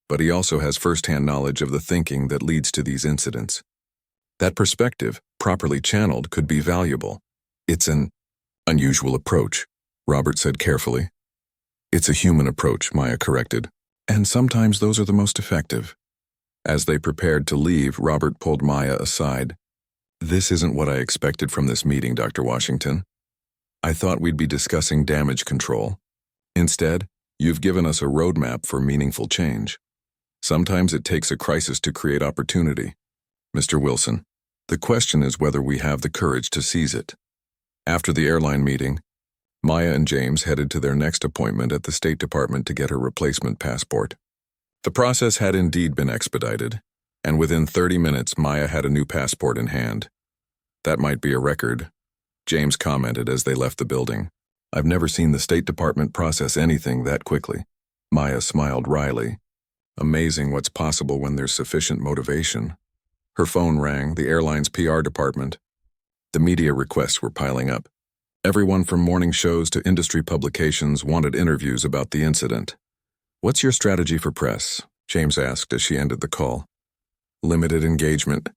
but he also has first-hand knowledge of the thinking that leads to these incidents. That perspective, properly channeled, could be valuable. It's an unusual approach, Robert said carefully. It's a human approach, Maya corrected, and sometimes those are the most effective. As they prepared to leave, Robert pulled Maya aside. This isn't what I expected from this meeting, Dr. Washington. I thought we'd be discussing damage control. Instead, you've given us a roadmap for meaningful change. Sometimes it takes a crisis to create opportunity. Mr. Wilson, the question is whether we have the courage to seize it. After the airline meeting, Maya and James headed to their next appointment at the State Department to get her replacement passport. The process had indeed been expedited, and within 30 minutes Maya had a new passport in hand. That might be a record, James commented as they left the building. I've never seen the State Department process anything that quickly. Maya smiled wryly. Amazing what's possible when there's sufficient motivation. Her phone rang, the airline's PR department. The media requests were piling up. Everyone from morning shows to industry publications wanted interviews about the incident. What's your strategy for press? James asked as she ended the call. Limited engagement,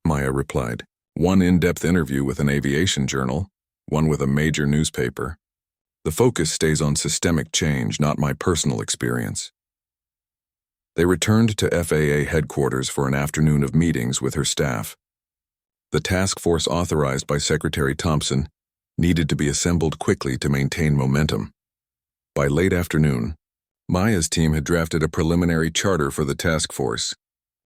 Maya replied. One in-depth interview with an aviation journal, one with a major newspaper. The focus stays on systemic change, not my personal experience. They returned to FAA headquarters for an afternoon of meetings with her staff. The task force authorized by Secretary Thompson needed to be assembled quickly to maintain momentum. By late afternoon, Maya's team had drafted a preliminary charter for the task force,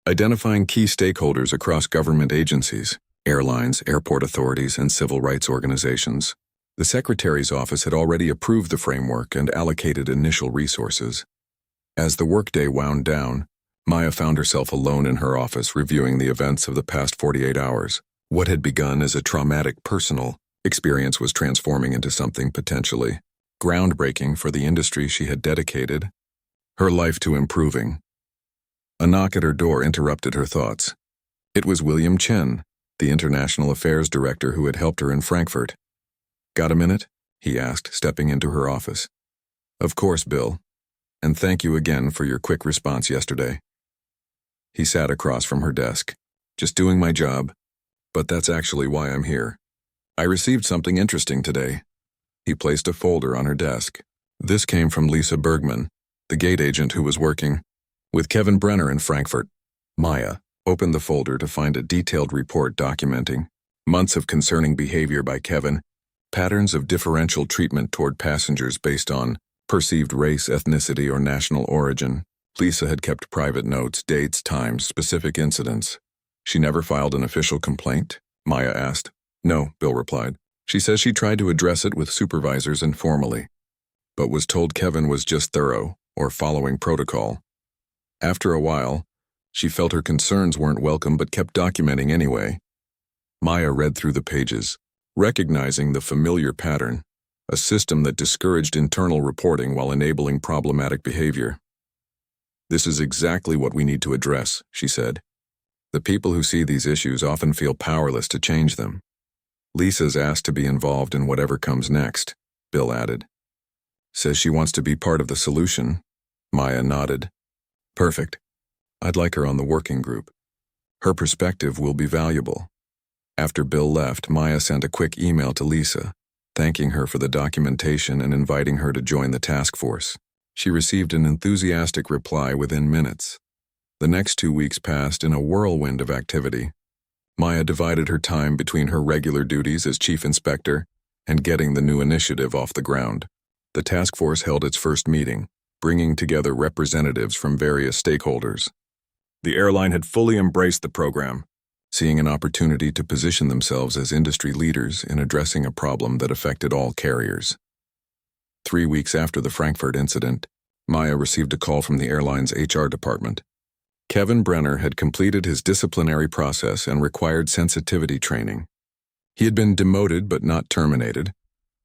identifying key stakeholders across government agencies, airlines, airport authorities, and civil rights organizations. The Secretary's office had already approved the framework and allocated initial resources. As the workday wound down, Maya found herself alone in her office reviewing the events of the past 48 hours. What had begun as a traumatic personal experience was transforming into something potentially groundbreaking for the industry she had dedicated her life to improving. A knock at her door interrupted her thoughts. It was William Chen, the International Affairs Director who had helped her in Frankfurt. Got a minute? He asked, stepping into her office. Of course, Bill. And thank you again for your quick response yesterday. He sat across from her desk. Just doing my job. But that's actually why I'm here. I received something interesting today. He placed a folder on her desk. This came from Lisa Bergman, the gate agent who was working with Kevin Brenner in Frankfurt. Maya opened the folder to find a detailed report documenting months of concerning behavior by Kevin, patterns of differential treatment toward passengers based on perceived race, ethnicity, or national origin, Lisa had kept private notes, dates, times, specific incidents. She never filed an official complaint? Maya asked. No, Bill replied. She says she tried to address it with supervisors informally, but was told Kevin was just thorough, or following protocol. After a while, she felt her concerns weren't welcome but kept documenting anyway. Maya read through the pages, recognizing the familiar pattern, a system that discouraged internal reporting while enabling problematic behavior. This is exactly what we need to address, she said. The people who see these issues often feel powerless to change them. Lisa's asked to be involved in whatever comes next, Bill added. Says she wants to be part of the solution. Maya nodded. Perfect. I'd like her on the working group. Her perspective will be valuable. After Bill left, Maya sent a quick email to Lisa, thanking her for the documentation and inviting her to join the task force. She received an enthusiastic reply within minutes. The next 2 weeks passed in a whirlwind of activity. Maya divided her time between her regular duties as chief inspector and getting the new initiative off the ground. The task force held its first meeting, bringing together representatives from various stakeholders. The airline had fully embraced the program, seeing an opportunity to position themselves as industry leaders in addressing a problem that affected all carriers. 3 weeks after the Frankfurt incident, Maya received a call from the airline's HR department. Kevin Brenner had completed his disciplinary process and required sensitivity training. He had been demoted but not terminated,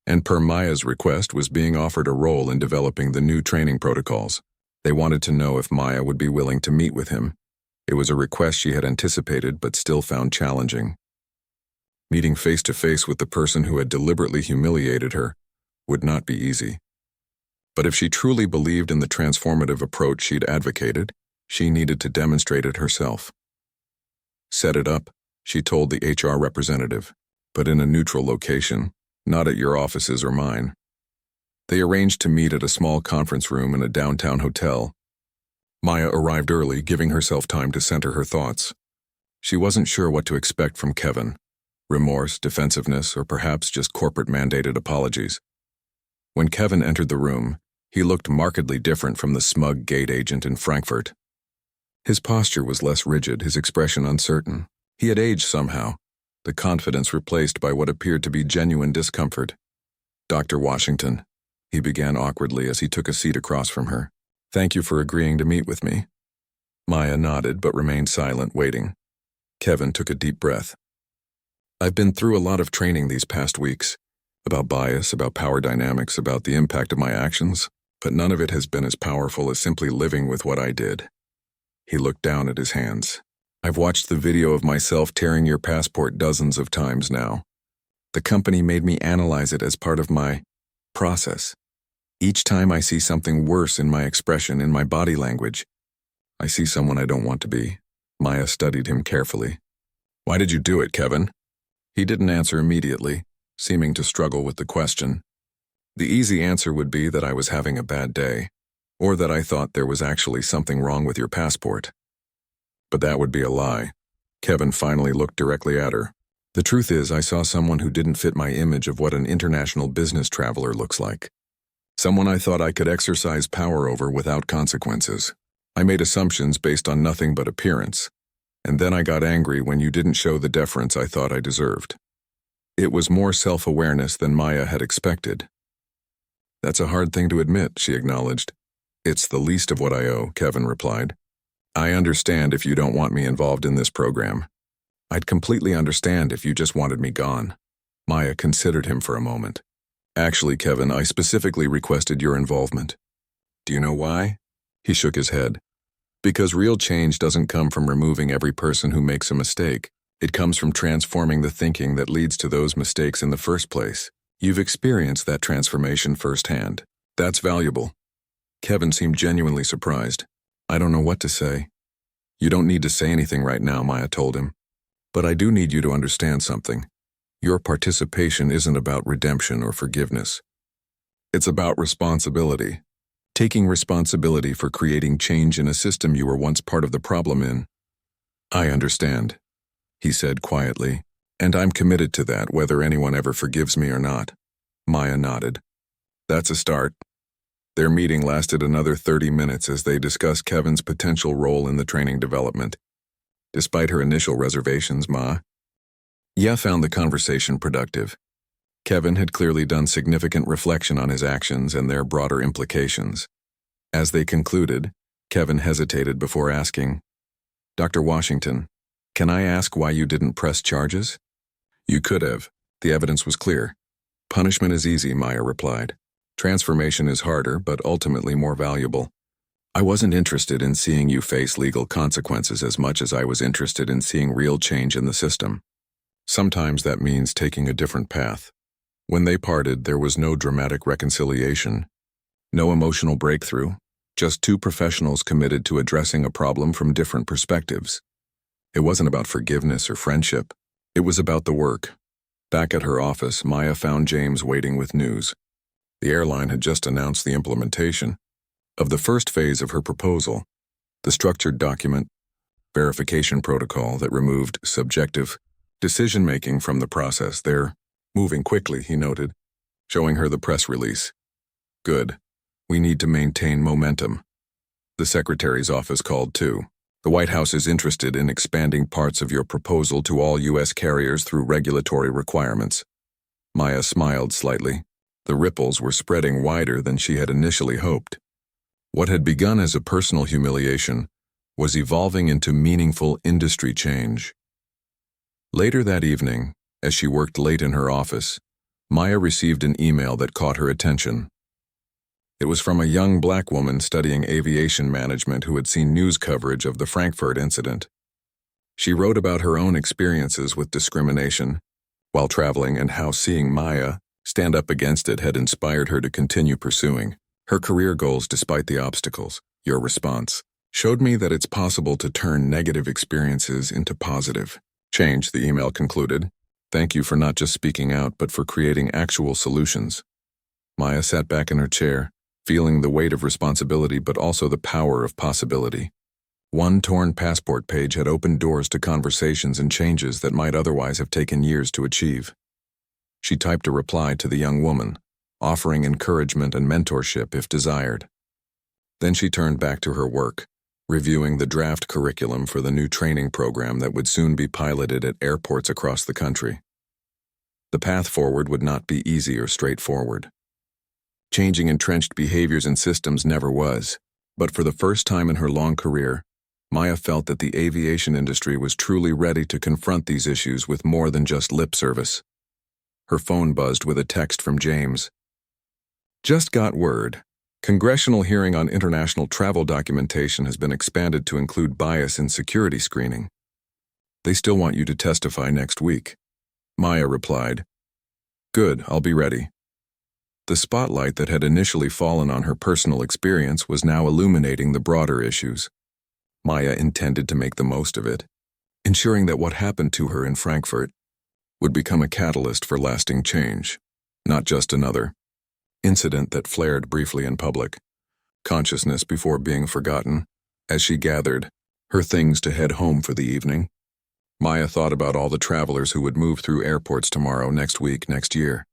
and per Maya's request was being offered a role in developing the new training protocols. They wanted to know if Maya would be willing to meet with him. It was a request she had anticipated but still found challenging. Meeting face-to-face with the person who had deliberately humiliated her would not be easy. But if she truly believed in the transformative approach she'd advocated, she needed to demonstrate it herself. Set it up, she told the HR representative, but in a neutral location, not at your offices or mine. They arranged to meet at a small conference room in a downtown hotel. Maya arrived early, giving herself time to center her thoughts. She wasn't sure what to expect from Kevin: remorse, defensiveness, or perhaps just corporate-mandated apologies. When Kevin entered the room, he looked markedly different from the smug gate agent in Frankfurt. His posture was less rigid, his expression uncertain. He had aged somehow, the confidence replaced by what appeared to be genuine discomfort. Dr. Washington, he began awkwardly as he took a seat across from her. Thank you for agreeing to meet with me. Maya nodded but remained silent, waiting. Kevin took a deep breath. I've been through a lot of training these past weeks, about bias, about power dynamics, about the impact of my actions, but none of it has been as powerful as simply living with what I did. He looked down at his hands. I've watched the video of myself tearing your passport dozens of times now. The company made me analyze it as part of my process. Each time I see something worse in my expression, in my body language, I see someone I don't want to be. Maya studied him carefully. Why did you do it, Kevin? He didn't answer immediately, seeming to struggle with the question. The easy answer would be that I was having a bad day, or that I thought there was actually something wrong with your passport. But that would be a lie. Kevin finally looked directly at her. The truth is, I saw someone who didn't fit my image of what an international business traveler looks like. Someone I thought I could exercise power over without consequences. I made assumptions based on nothing but appearance, and then I got angry when you didn't show the deference I thought I deserved. It was more self-awareness than Maya had expected. That's a hard thing to admit, she acknowledged. It's the least of what I owe, Kevin replied. I understand if you don't want me involved in this program. I'd completely understand if you just wanted me gone. Maya considered him for a moment. Actually, Kevin, I specifically requested your involvement. Do you know why? He shook his head. Because real change doesn't come from removing every person who makes a mistake. It comes from transforming the thinking that leads to those mistakes in the first place. You've experienced that transformation firsthand. That's valuable. Kevin seemed genuinely surprised. I don't know what to say. You don't need to say anything right now, Maya told him. But I do need you to understand something. Your participation isn't about redemption or forgiveness. It's about responsibility. Taking responsibility for creating change in a system you were once part of the problem in. I understand, he said quietly, and I'm committed to that whether anyone ever forgives me or not. Maya nodded. That's a start. Their meeting lasted another 30 minutes as they discussed Kevin's potential role in the training development. Despite her initial reservations, Maya found the conversation productive. Kevin had clearly done significant reflection on his actions and their broader implications. As they concluded, Kevin hesitated before asking, "Dr. Washington, can I ask why you didn't press charges?" "You could have. The evidence was clear." "Punishment is easy," Maya replied. "Transformation is harder, but ultimately more valuable. I wasn't interested in seeing you face legal consequences as much as I was interested in seeing real change in the system. Sometimes that means taking a different path." When they parted, there was no dramatic reconciliation, no emotional breakthrough, just two professionals committed to addressing a problem from different perspectives. It wasn't about forgiveness or friendship. It was about the work. Back at her office, Maya found James waiting with news. The airline had just announced the implementation of the first phase of her proposal, the structured document verification protocol that removed subjective decision-making from the process. "They're moving quickly," he noted, showing her the press release. "Good. We need to maintain momentum." The secretary's office called too. "The White House is interested in expanding parts of your proposal to all U.S. carriers through regulatory requirements." Maya smiled slightly. The ripples were spreading wider than she had initially hoped. What had begun as a personal humiliation was evolving into meaningful industry change. Later that evening, as she worked late in her office, Maya received an email that caught her attention. It was from a young black woman studying aviation management who had seen news coverage of the Frankfurt incident. She wrote about her own experiences with discrimination while traveling and how seeing Maya stand up against it had inspired her to continue pursuing her career goals despite the obstacles. "Your response showed me that it's possible to turn negative experiences into positive change," the email concluded. "Thank you for not just speaking out, but for creating actual solutions." Maya sat back in her chair, feeling the weight of responsibility but also the power of possibility. One torn passport page had opened doors to conversations and changes that might otherwise have taken years to achieve. She typed a reply to the young woman, offering encouragement and mentorship if desired. Then she turned back to her work, reviewing the draft curriculum for the new training program that would soon be piloted at airports across the country. The path forward would not be easy or straightforward. Changing entrenched behaviors and systems never was, but for the first time in her long career, Maya felt that the aviation industry was truly ready to confront these issues with more than just lip service. Her phone buzzed with a text from James. "Just got word. Congressional hearing on international travel documentation has been expanded to include bias in security screening. They still want you to testify next week." Maya replied, "Good, I'll be ready." The spotlight that had initially fallen on her personal experience was now illuminating the broader issues. Maya intended to make the most of it, ensuring that what happened to her in Frankfurt would become a catalyst for lasting change, not just another incident that flared briefly in public consciousness before being forgotten. As she gathered her things to head home for the evening, Maya thought about all the travelers who would move through airports tomorrow, next week, next year.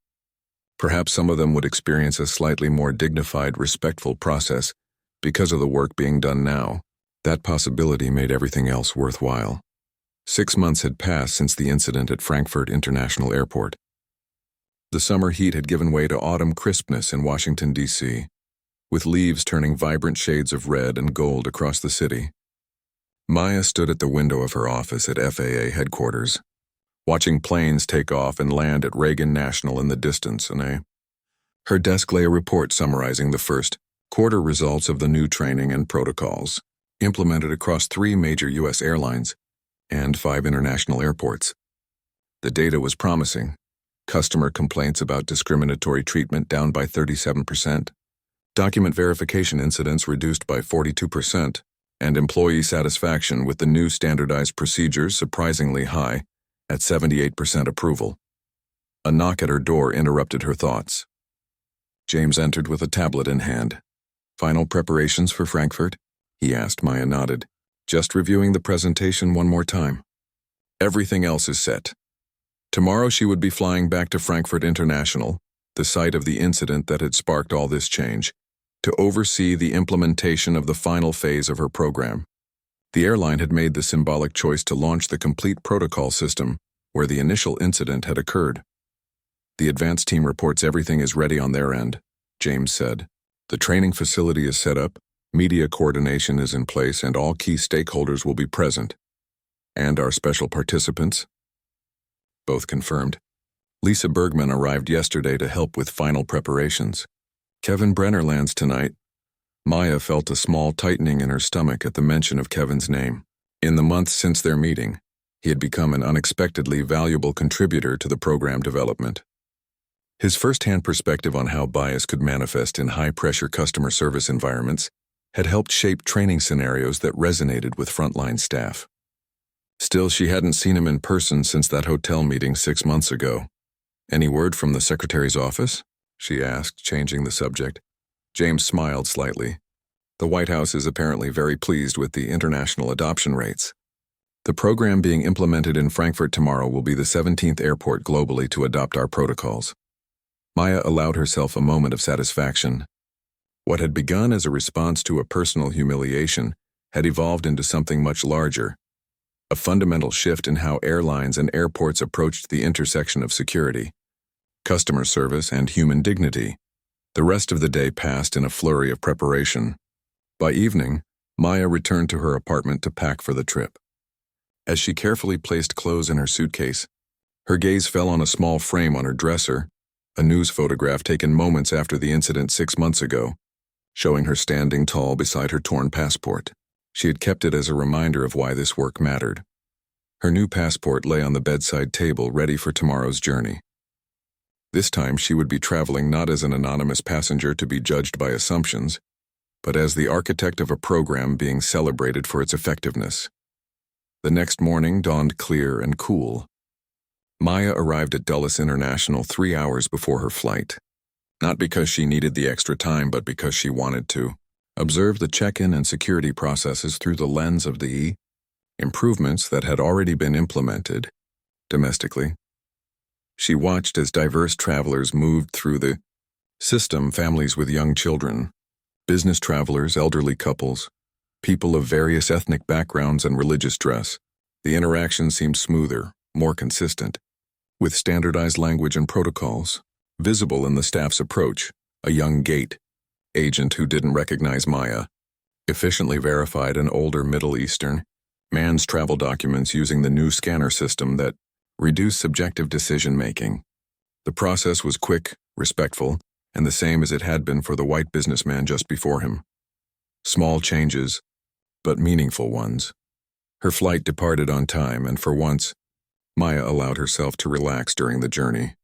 Perhaps some of them would experience a slightly more dignified, respectful process because of the work being done now. That possibility made everything else worthwhile. 6 months had passed since the incident at Frankfurt International Airport. The summer heat had given way to autumn crispness in Washington, D.C., with leaves turning vibrant shades of red and gold across the city. Maya stood at the window of her office at FAA headquarters, watching planes take off and land at Reagan National in the distance, and her desk lay a report summarizing the first quarter results of the new training and protocols implemented across 3 major U.S. airlines and 5 international airports. The data was promising. Customer complaints about discriminatory treatment down by 37%, document verification incidents reduced by 42%, and employee satisfaction with the new standardized procedures surprisingly high at 78% approval. A knock at her door interrupted her thoughts. James entered with a tablet in hand. "Final preparations for Frankfurt?" he asked. Maya nodded. "Just reviewing the presentation one more time. Everything else is set." Tomorrow she would be flying back to Frankfurt International, the site of the incident that had sparked all this change. to oversee the implementation of the final phase of her program. The airline had made the symbolic choice to launch the complete protocol system where the initial incident had occurred. The advanced team reports everything is ready on their end, James said. The training facility is set up, media coordination is in place, and all key stakeholders will be present. And our special participants? Both confirmed. Lisa Bergman arrived yesterday to help with final preparations. Kevin Brenner lands tonight. Maya felt a small tightening in her stomach at the mention of Kevin's name. In the months since their meeting, he had become an unexpectedly valuable contributor to the program development. His first-hand perspective on how bias could manifest in high-pressure customer service environments had helped shape training scenarios that resonated with frontline staff. Still, she hadn't seen him in person since that hotel meeting 6 months ago. "Any word from the secretary's office?" she asked, changing the subject. James smiled slightly. The White House is apparently very pleased with the international adoption rates. The program being implemented in Frankfurt tomorrow will be the 17th airport globally to adopt our protocols. Maya allowed herself a moment of satisfaction. What had begun as a response to a personal humiliation had evolved into something much larger, a fundamental shift in how airlines and airports approached the intersection of security, customer service, and human dignity. The rest of the day passed in a flurry of preparation. By evening, Maya returned to her apartment to pack for the trip. As she carefully placed clothes in her suitcase, her gaze fell on a small frame on her dresser, a news photograph taken moments after the incident 6 months ago, showing her standing tall beside her torn passport. She had kept it as a reminder of why this work mattered. Her new passport lay on the bedside table, ready for tomorrow's journey. This time she would be traveling not as an anonymous passenger to be judged by assumptions, but as the architect of a program being celebrated for its effectiveness. The next morning dawned clear and cool. Maya arrived at Dulles International 3 hours before her flight. Not because she needed the extra time, but because she wanted to observe the check-in and security processes through the lens of the improvements that had already been implemented domestically. She watched as diverse travelers moved through the system, families with young children, business travelers, elderly couples, people of various ethnic backgrounds and religious dress. The interaction seemed smoother, more consistent, with standardized language and protocols visible in the staff's approach. A young gate agent who didn't recognize Maya efficiently verified an older Middle Eastern man's travel documents using the new scanner system that reduced subjective decision-making. The process was quick, respectful, and the same as it had been for the white businessman just before him. Small changes, but meaningful ones. Her flight departed on time, and for once, Maya allowed herself to relax during the journey.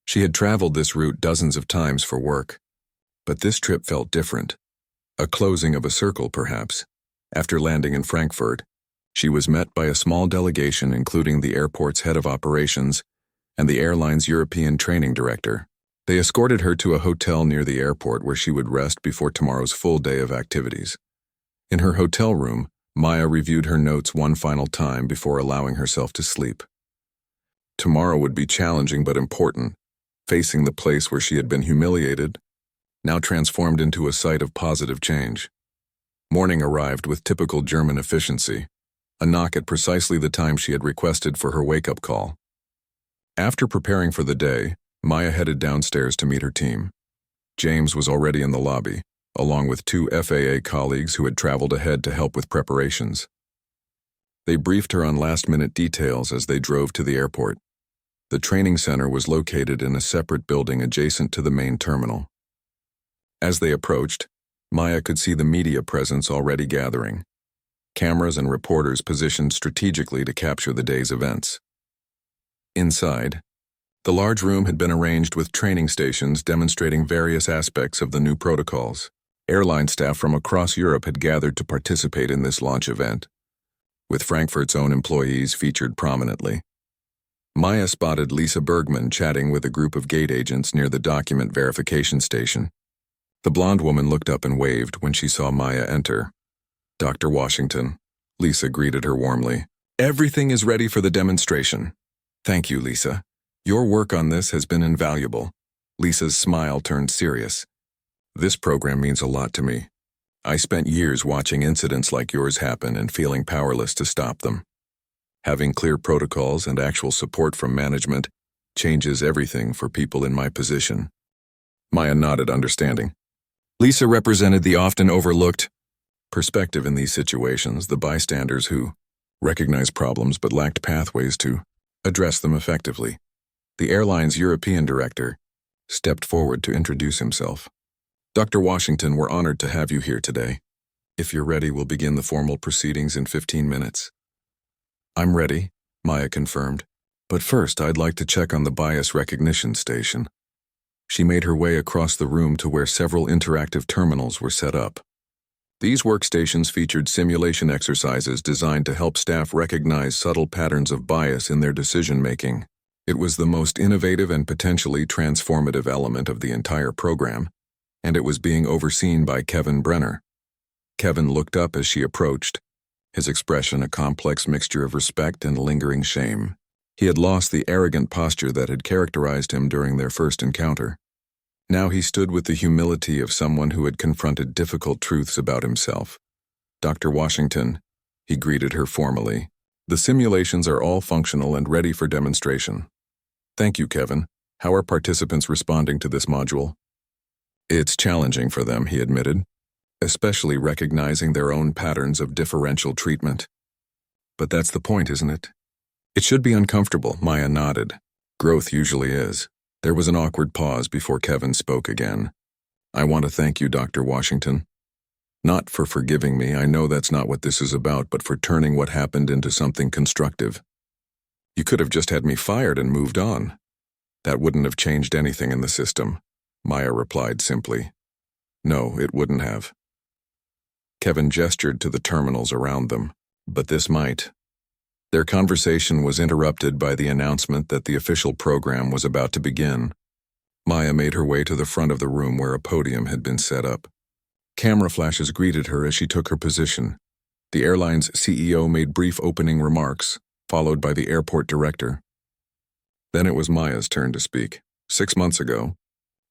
She had traveled this route dozens of times for work, but this trip felt different. A closing of a circle, perhaps. After landing in Frankfurt, she was met by a small delegation including the airport's head of operations and the airline's European training director. They escorted her to a hotel near the airport where she would rest before tomorrow's full day of activities. In her hotel room, Maya reviewed her notes one final time before allowing herself to sleep. Tomorrow would be challenging but important, facing the place where she had been humiliated, now transformed into a site of positive change. Morning arrived with typical German efficiency, a knock at precisely the time she had requested for her wake-up call. After preparing for the day, Maya headed downstairs to meet her team. James was already in the lobby, along with 2 FAA colleagues who had traveled ahead to help with preparations. They briefed her on last-minute details as they drove to the airport. The training center was located in a separate building adjacent to the main terminal. As they approached, Maya could see the media presence already gathering, cameras and reporters positioned strategically to capture the day's events. Inside, the large room had been arranged with training stations demonstrating various aspects of the new protocols. Airline staff from across Europe had gathered to participate in this launch event, with Frankfurt's own employees featured prominently. Maya spotted Lisa Bergman chatting with a group of gate agents near the document verification station. The blonde woman looked up and waved when she saw Maya enter. "Dr. Washington," Lisa greeted her warmly. "Everything is ready for the demonstration." "Thank you, Lisa. Your work on this has been invaluable." Lisa's smile turned serious. This program means a lot to me. I spent years watching incidents like yours happen and feeling powerless to stop them. Having clear protocols and actual support from management changes everything for people in my position." Maya nodded, understanding. Lisa represented the often overlooked perspective in these situations, the bystanders who recognized problems but lacked pathways to address them effectively. The airline's European director stepped forward to introduce himself. "Dr. Washington, we're honored to have you here today. If you're ready, we'll begin the formal proceedings in 15 minutes. "I'm ready," Maya confirmed. "But first, I'd like to check on the bias recognition station." She made her way across the room to where several interactive terminals were set up. These workstations featured simulation exercises designed to help staff recognize subtle patterns of bias in their decision-making. It was the most innovative and potentially transformative element of the entire program, and it was being overseen by Kevin Brenner. Kevin looked up as she approached, his expression a complex mixture of respect and lingering shame. He had lost the arrogant posture that had characterized him during their first encounter. Now he stood with the humility of someone who had confronted difficult truths about himself. "Dr. Washington," he greeted her formally, "the simulations are all functional and ready for demonstration." "Thank you, Kevin. How are participants responding to this module?" "It's challenging for them," he admitted, "especially recognizing their own patterns of differential treatment." "But that's the point, isn't it?" "It should be uncomfortable," Maya nodded. "Growth usually is." There was an awkward pause before Kevin spoke again. "I want to thank you, Dr. Washington. Not for forgiving me, I know that's not what this is about, but for turning what happened into something constructive. You could have just had me fired and moved on. That wouldn't have changed anything in the system," Maya replied simply. "No, it wouldn't have." Kevin gestured to the terminals around them. "But this might." Their conversation was interrupted by the announcement that the official program was about to begin. Maya made her way to the front of the room where a podium had been set up. Camera flashes greeted her as she took her position. The airline's CEO made brief opening remarks, followed by the airport director. Then it was Maya's turn to speak. 6 months ago,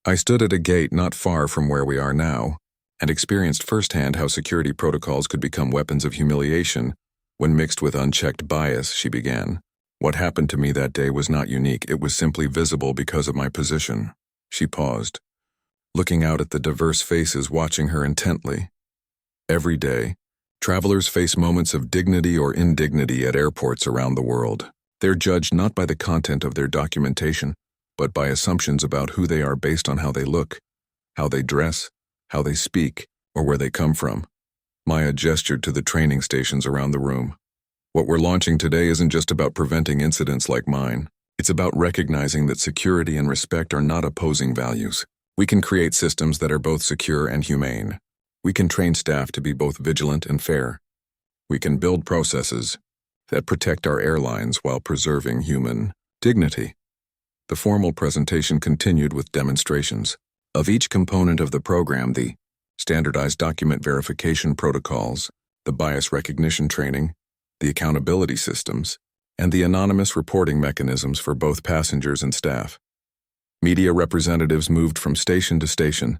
I stood at a gate not far from where we are now, and experienced firsthand how security protocols could become weapons of humiliation when mixed with unchecked bias, she began. What happened to me that day was not unique, it was simply visible because of my position. She paused, looking out at the diverse faces watching her intently. Every day, travelers face moments of dignity or indignity at airports around the world. They're judged not by the content of their documentation, but by assumptions about who they are based on how they look, how they dress, how they speak, or where they come from. Maya gestured to the training stations around the room. What we're launching today isn't just about preventing incidents like mine. It's about recognizing that security and respect are not opposing values. We can create systems that are both secure and humane. We can train staff to be both vigilant and fair. We can build processes that protect our airlines while preserving human dignity. The formal presentation continued with demonstrations of each component of the program: the standardized document verification protocols, the bias recognition training, the accountability systems, and the anonymous reporting mechanisms for both passengers and staff. Media representatives moved from station to station,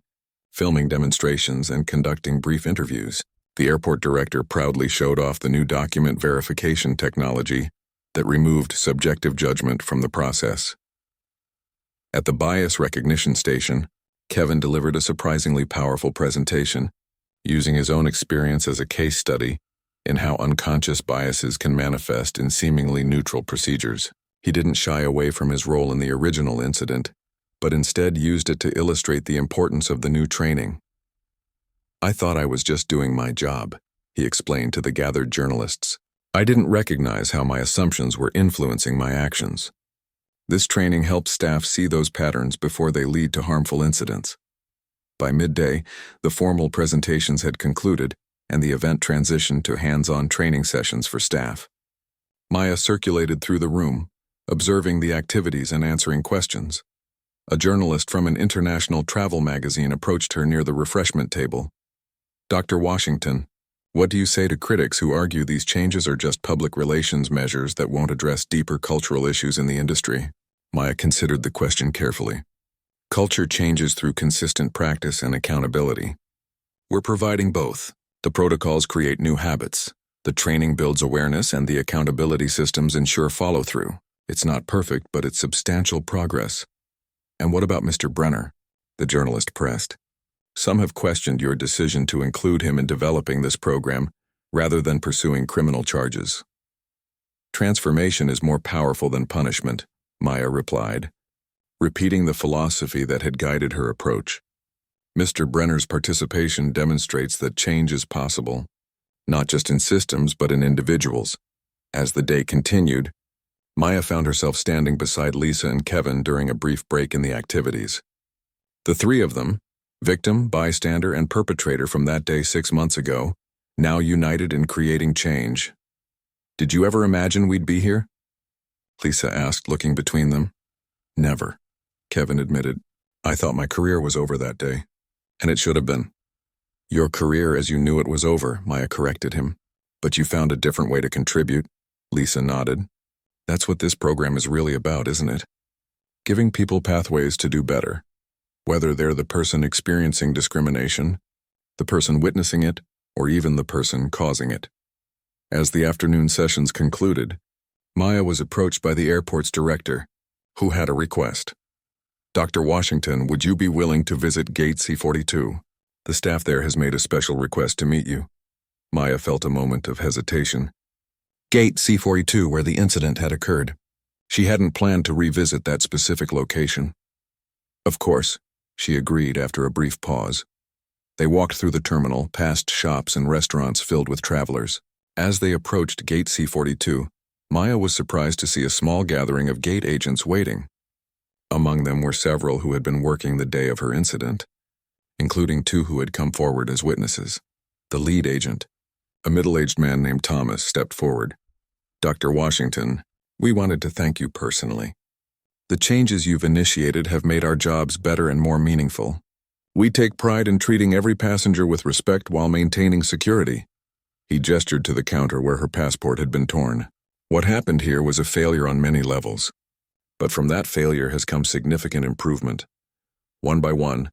filming demonstrations and conducting brief interviews. The airport director proudly showed off the new document verification technology that removed subjective judgment from the process. At the bias recognition station, Kevin delivered a surprisingly powerful presentation, using his own experience as a case study in how unconscious biases can manifest in seemingly neutral procedures. He didn't shy away from his role in the original incident, but instead used it to illustrate the importance of the new training. "I thought I was just doing my job," he explained to the gathered journalists. "I didn't recognize how my assumptions were influencing my actions. This training helps staff see those patterns before they lead to harmful incidents." By midday, the formal presentations had concluded, and the event transitioned to hands-on training sessions for staff. Maya circulated through the room, observing the activities and answering questions. A journalist from an international travel magazine approached her near the refreshment table. "Dr. Washington, what do you say to critics who argue these changes are just public relations measures that won't address deeper cultural issues in the industry?" Maya considered the question carefully. Culture changes through consistent practice and accountability. We're providing both. The protocols create new habits. The training builds awareness, and the accountability systems ensure follow-through. It's not perfect, but it's substantial progress. And what about Mr. Brenner? The journalist pressed. Some have questioned your decision to include him in developing this program rather than pursuing criminal charges. Transformation is more powerful than punishment, Maya replied, repeating the philosophy that had guided her approach. Mr. Brenner's participation demonstrates that change is possible, not just in systems but in individuals. As the day continued, Maya found herself standing beside Lisa and Kevin during a brief break in the activities. The three of them, victim, bystander, and perpetrator from that day 6 months ago, now united in creating change. Did you ever imagine we'd be here? Lisa asked, looking between them. Never, Kevin admitted. I thought my career was over that day. And it should have been. Your career as you knew it was over, Maya corrected him. But you found a different way to contribute. Lisa nodded. That's what this program is really about, isn't it? Giving people pathways to do better. Whether they're the person experiencing discrimination, the person witnessing it, or even the person causing it. As the afternoon sessions concluded, Maya was approached by the airport's director, who had a request. Dr. Washington, would you be willing to visit Gate C-42? The staff there has made a special request to meet you. Maya felt a moment of hesitation. Gate C-42, where the incident had occurred. She hadn't planned to revisit that specific location. Of course, she agreed after a brief pause. They walked through the terminal, past shops and restaurants filled with travelers. As they approached Gate C-42, Maya was surprised to see a small gathering of gate agents waiting. Among them were several who had been working the day of her incident, including 2 who had come forward as witnesses. The lead agent, a middle-aged man named Thomas, stepped forward. Dr. Washington, we wanted to thank you personally. The changes you've initiated have made our jobs better and more meaningful. We take pride in treating every passenger with respect while maintaining security. He gestured to the counter where her passport had been torn. What happened here was a failure on many levels. But from that failure has come significant improvement. One by one,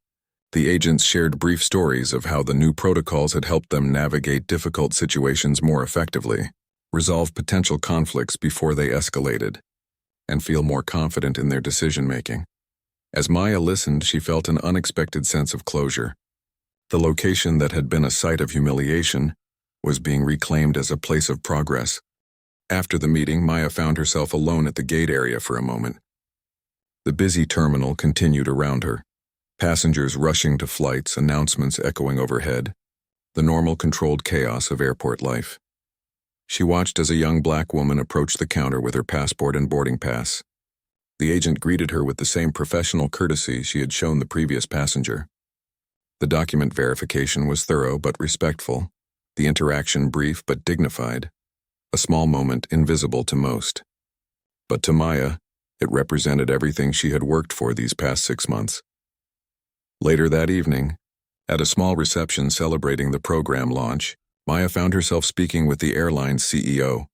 the agents shared brief stories of how the new protocols had helped them navigate difficult situations more effectively, resolve potential conflicts before they escalated, and feel more confident in their decision-making. As Maya listened, she felt an unexpected sense of closure. The location that had been a site of humiliation was being reclaimed as a place of progress. After the meeting, Maya found herself alone at the gate area for a moment. The busy terminal continued around her, passengers rushing to flights, announcements echoing overhead, the normal controlled chaos of airport life. She watched as a young black woman approached the counter with her passport and boarding pass. The agent greeted her with the same professional courtesy she had shown the previous passenger. The document verification was thorough but respectful, the interaction brief but dignified, a small moment invisible to most. But to Maya, it represented everything she had worked for these past 6 months. Later that evening, at a small reception celebrating the program launch, Maya found herself speaking with the airline's CEO.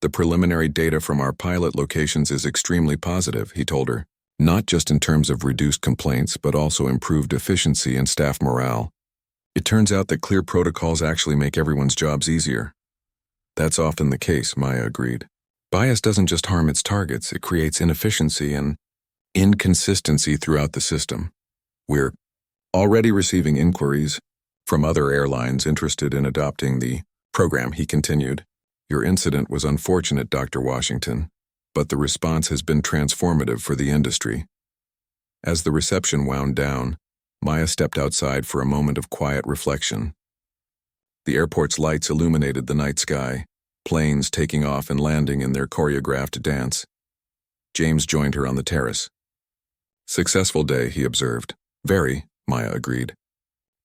The preliminary data from our pilot locations is extremely positive, he told her, not just in terms of reduced complaints, but also improved efficiency and staff morale. It turns out that clear protocols actually make everyone's jobs easier. That's often the case, Maya agreed. Bias doesn't just harm its targets, it creates inefficiency and inconsistency throughout the system. We're already receiving inquiries from other airlines interested in adopting the program, he continued. Your incident was unfortunate, Dr. Washington, but the response has been transformative for the industry. As the reception wound down, Maya stepped outside for a moment of quiet reflection. The airport's lights illuminated the night sky, planes taking off and landing in their choreographed dance. James joined her on the terrace. Successful day, he observed. Very, Maya agreed.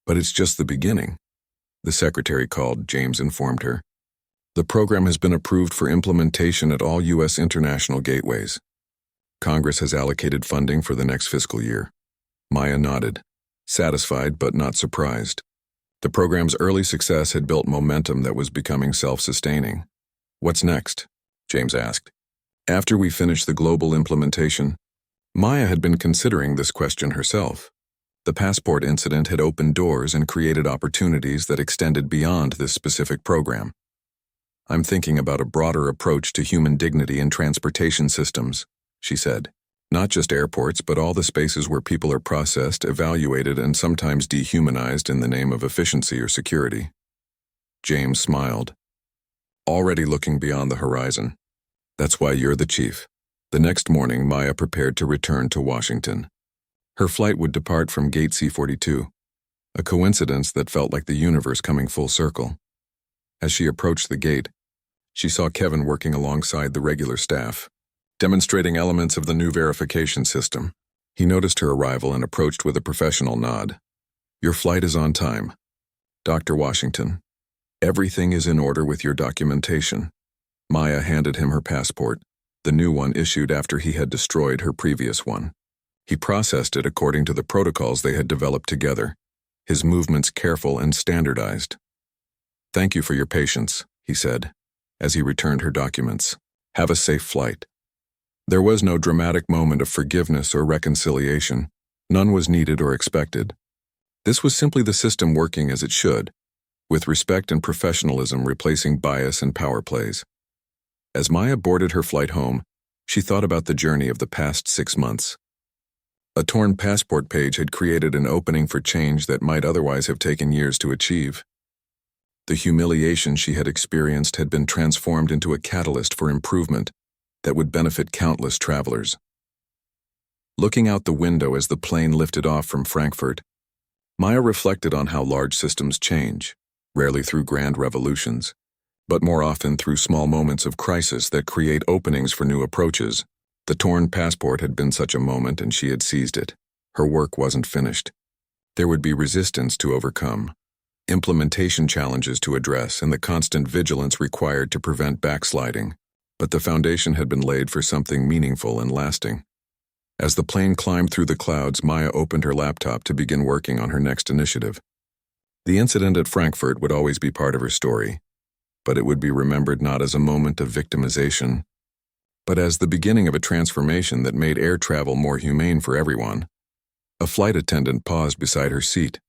But it's just the beginning. The secretary called, James informed her. The program has been approved for implementation at all U.S. international gateways. Congress has allocated funding for the next fiscal year. Maya nodded, satisfied but not surprised. The program's early success had built momentum that was becoming self-sustaining. What's next? James asked. After we finish the global implementation, Maya had been considering this question herself. The passport incident had opened doors and created opportunities that extended beyond this specific program. "I'm thinking about a broader approach to human dignity in transportation systems," she said. "Not just airports, but all the spaces where people are processed, evaluated, and sometimes dehumanized in the name of efficiency or security." James smiled, already looking beyond the horizon. "That's why you're the chief." The next morning, Maya prepared to return to Washington. Her flight would depart from Gate C-42, a coincidence that felt like the universe coming full circle. As she approached the gate, she saw Kevin working alongside the regular staff, demonstrating elements of the new verification system. He noticed her arrival and approached with a professional nod. "Your flight is on time, Dr. Washington. Everything is in order with your documentation." Maya handed him her passport, the new one issued after he had destroyed her previous one. He processed it according to the protocols they had developed together, his movements careful and standardized. "Thank you for your patience," he said, as he returned her documents. "Have a safe flight." There was no dramatic moment of forgiveness or reconciliation. None was needed or expected. This was simply the system working as it should, with respect and professionalism replacing bias and power plays. As Maya boarded her flight home, she thought about the journey of the past 6 months. A torn passport page had created an opening for change that might otherwise have taken years to achieve. The humiliation she had experienced had been transformed into a catalyst for improvement that would benefit countless travelers. Looking out the window as the plane lifted off from Frankfurt, Maya reflected on how large systems change, rarely through grand revolutions, but more often through small moments of crisis that create openings for new approaches. The torn passport had been such a moment, and she had seized it. Her work wasn't finished. There would be resistance to overcome, implementation challenges to address, and the constant vigilance required to prevent backsliding. But the foundation had been laid for something meaningful and lasting. As the plane climbed through the clouds, Maya opened her laptop to begin working on her next initiative. The incident at Frankfurt would always be part of her story, but it would be remembered not as a moment of victimization, but as the beginning of a transformation that made air travel more humane for everyone. A flight attendant paused beside her seat.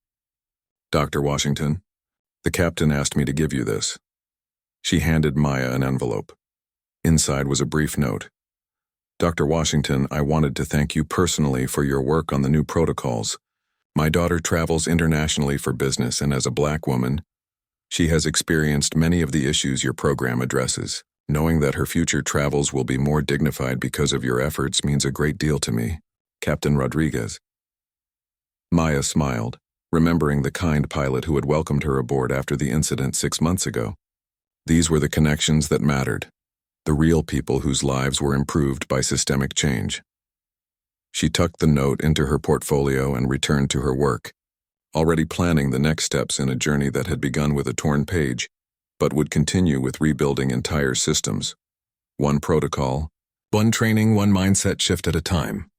"Dr. Washington, the captain asked me to give you this." She handed Maya an envelope. Inside was a brief note. "Dr. Washington, I wanted to thank you personally for your work on the new protocols. My daughter travels internationally for business, and as a Black woman, she has experienced many of the issues your program addresses. Knowing that her future travels will be more dignified because of your efforts means a great deal to me. Captain Rodriguez." Maya smiled, remembering the kind pilot who had welcomed her aboard after the incident 6 months ago. These were the connections that mattered, the real people whose lives were improved by systemic change. She tucked the note into her portfolio and returned to her work, already planning the next steps in a journey that had begun with a torn page, but would continue with rebuilding entire systems. One protocol, one training, one mindset shift at a time.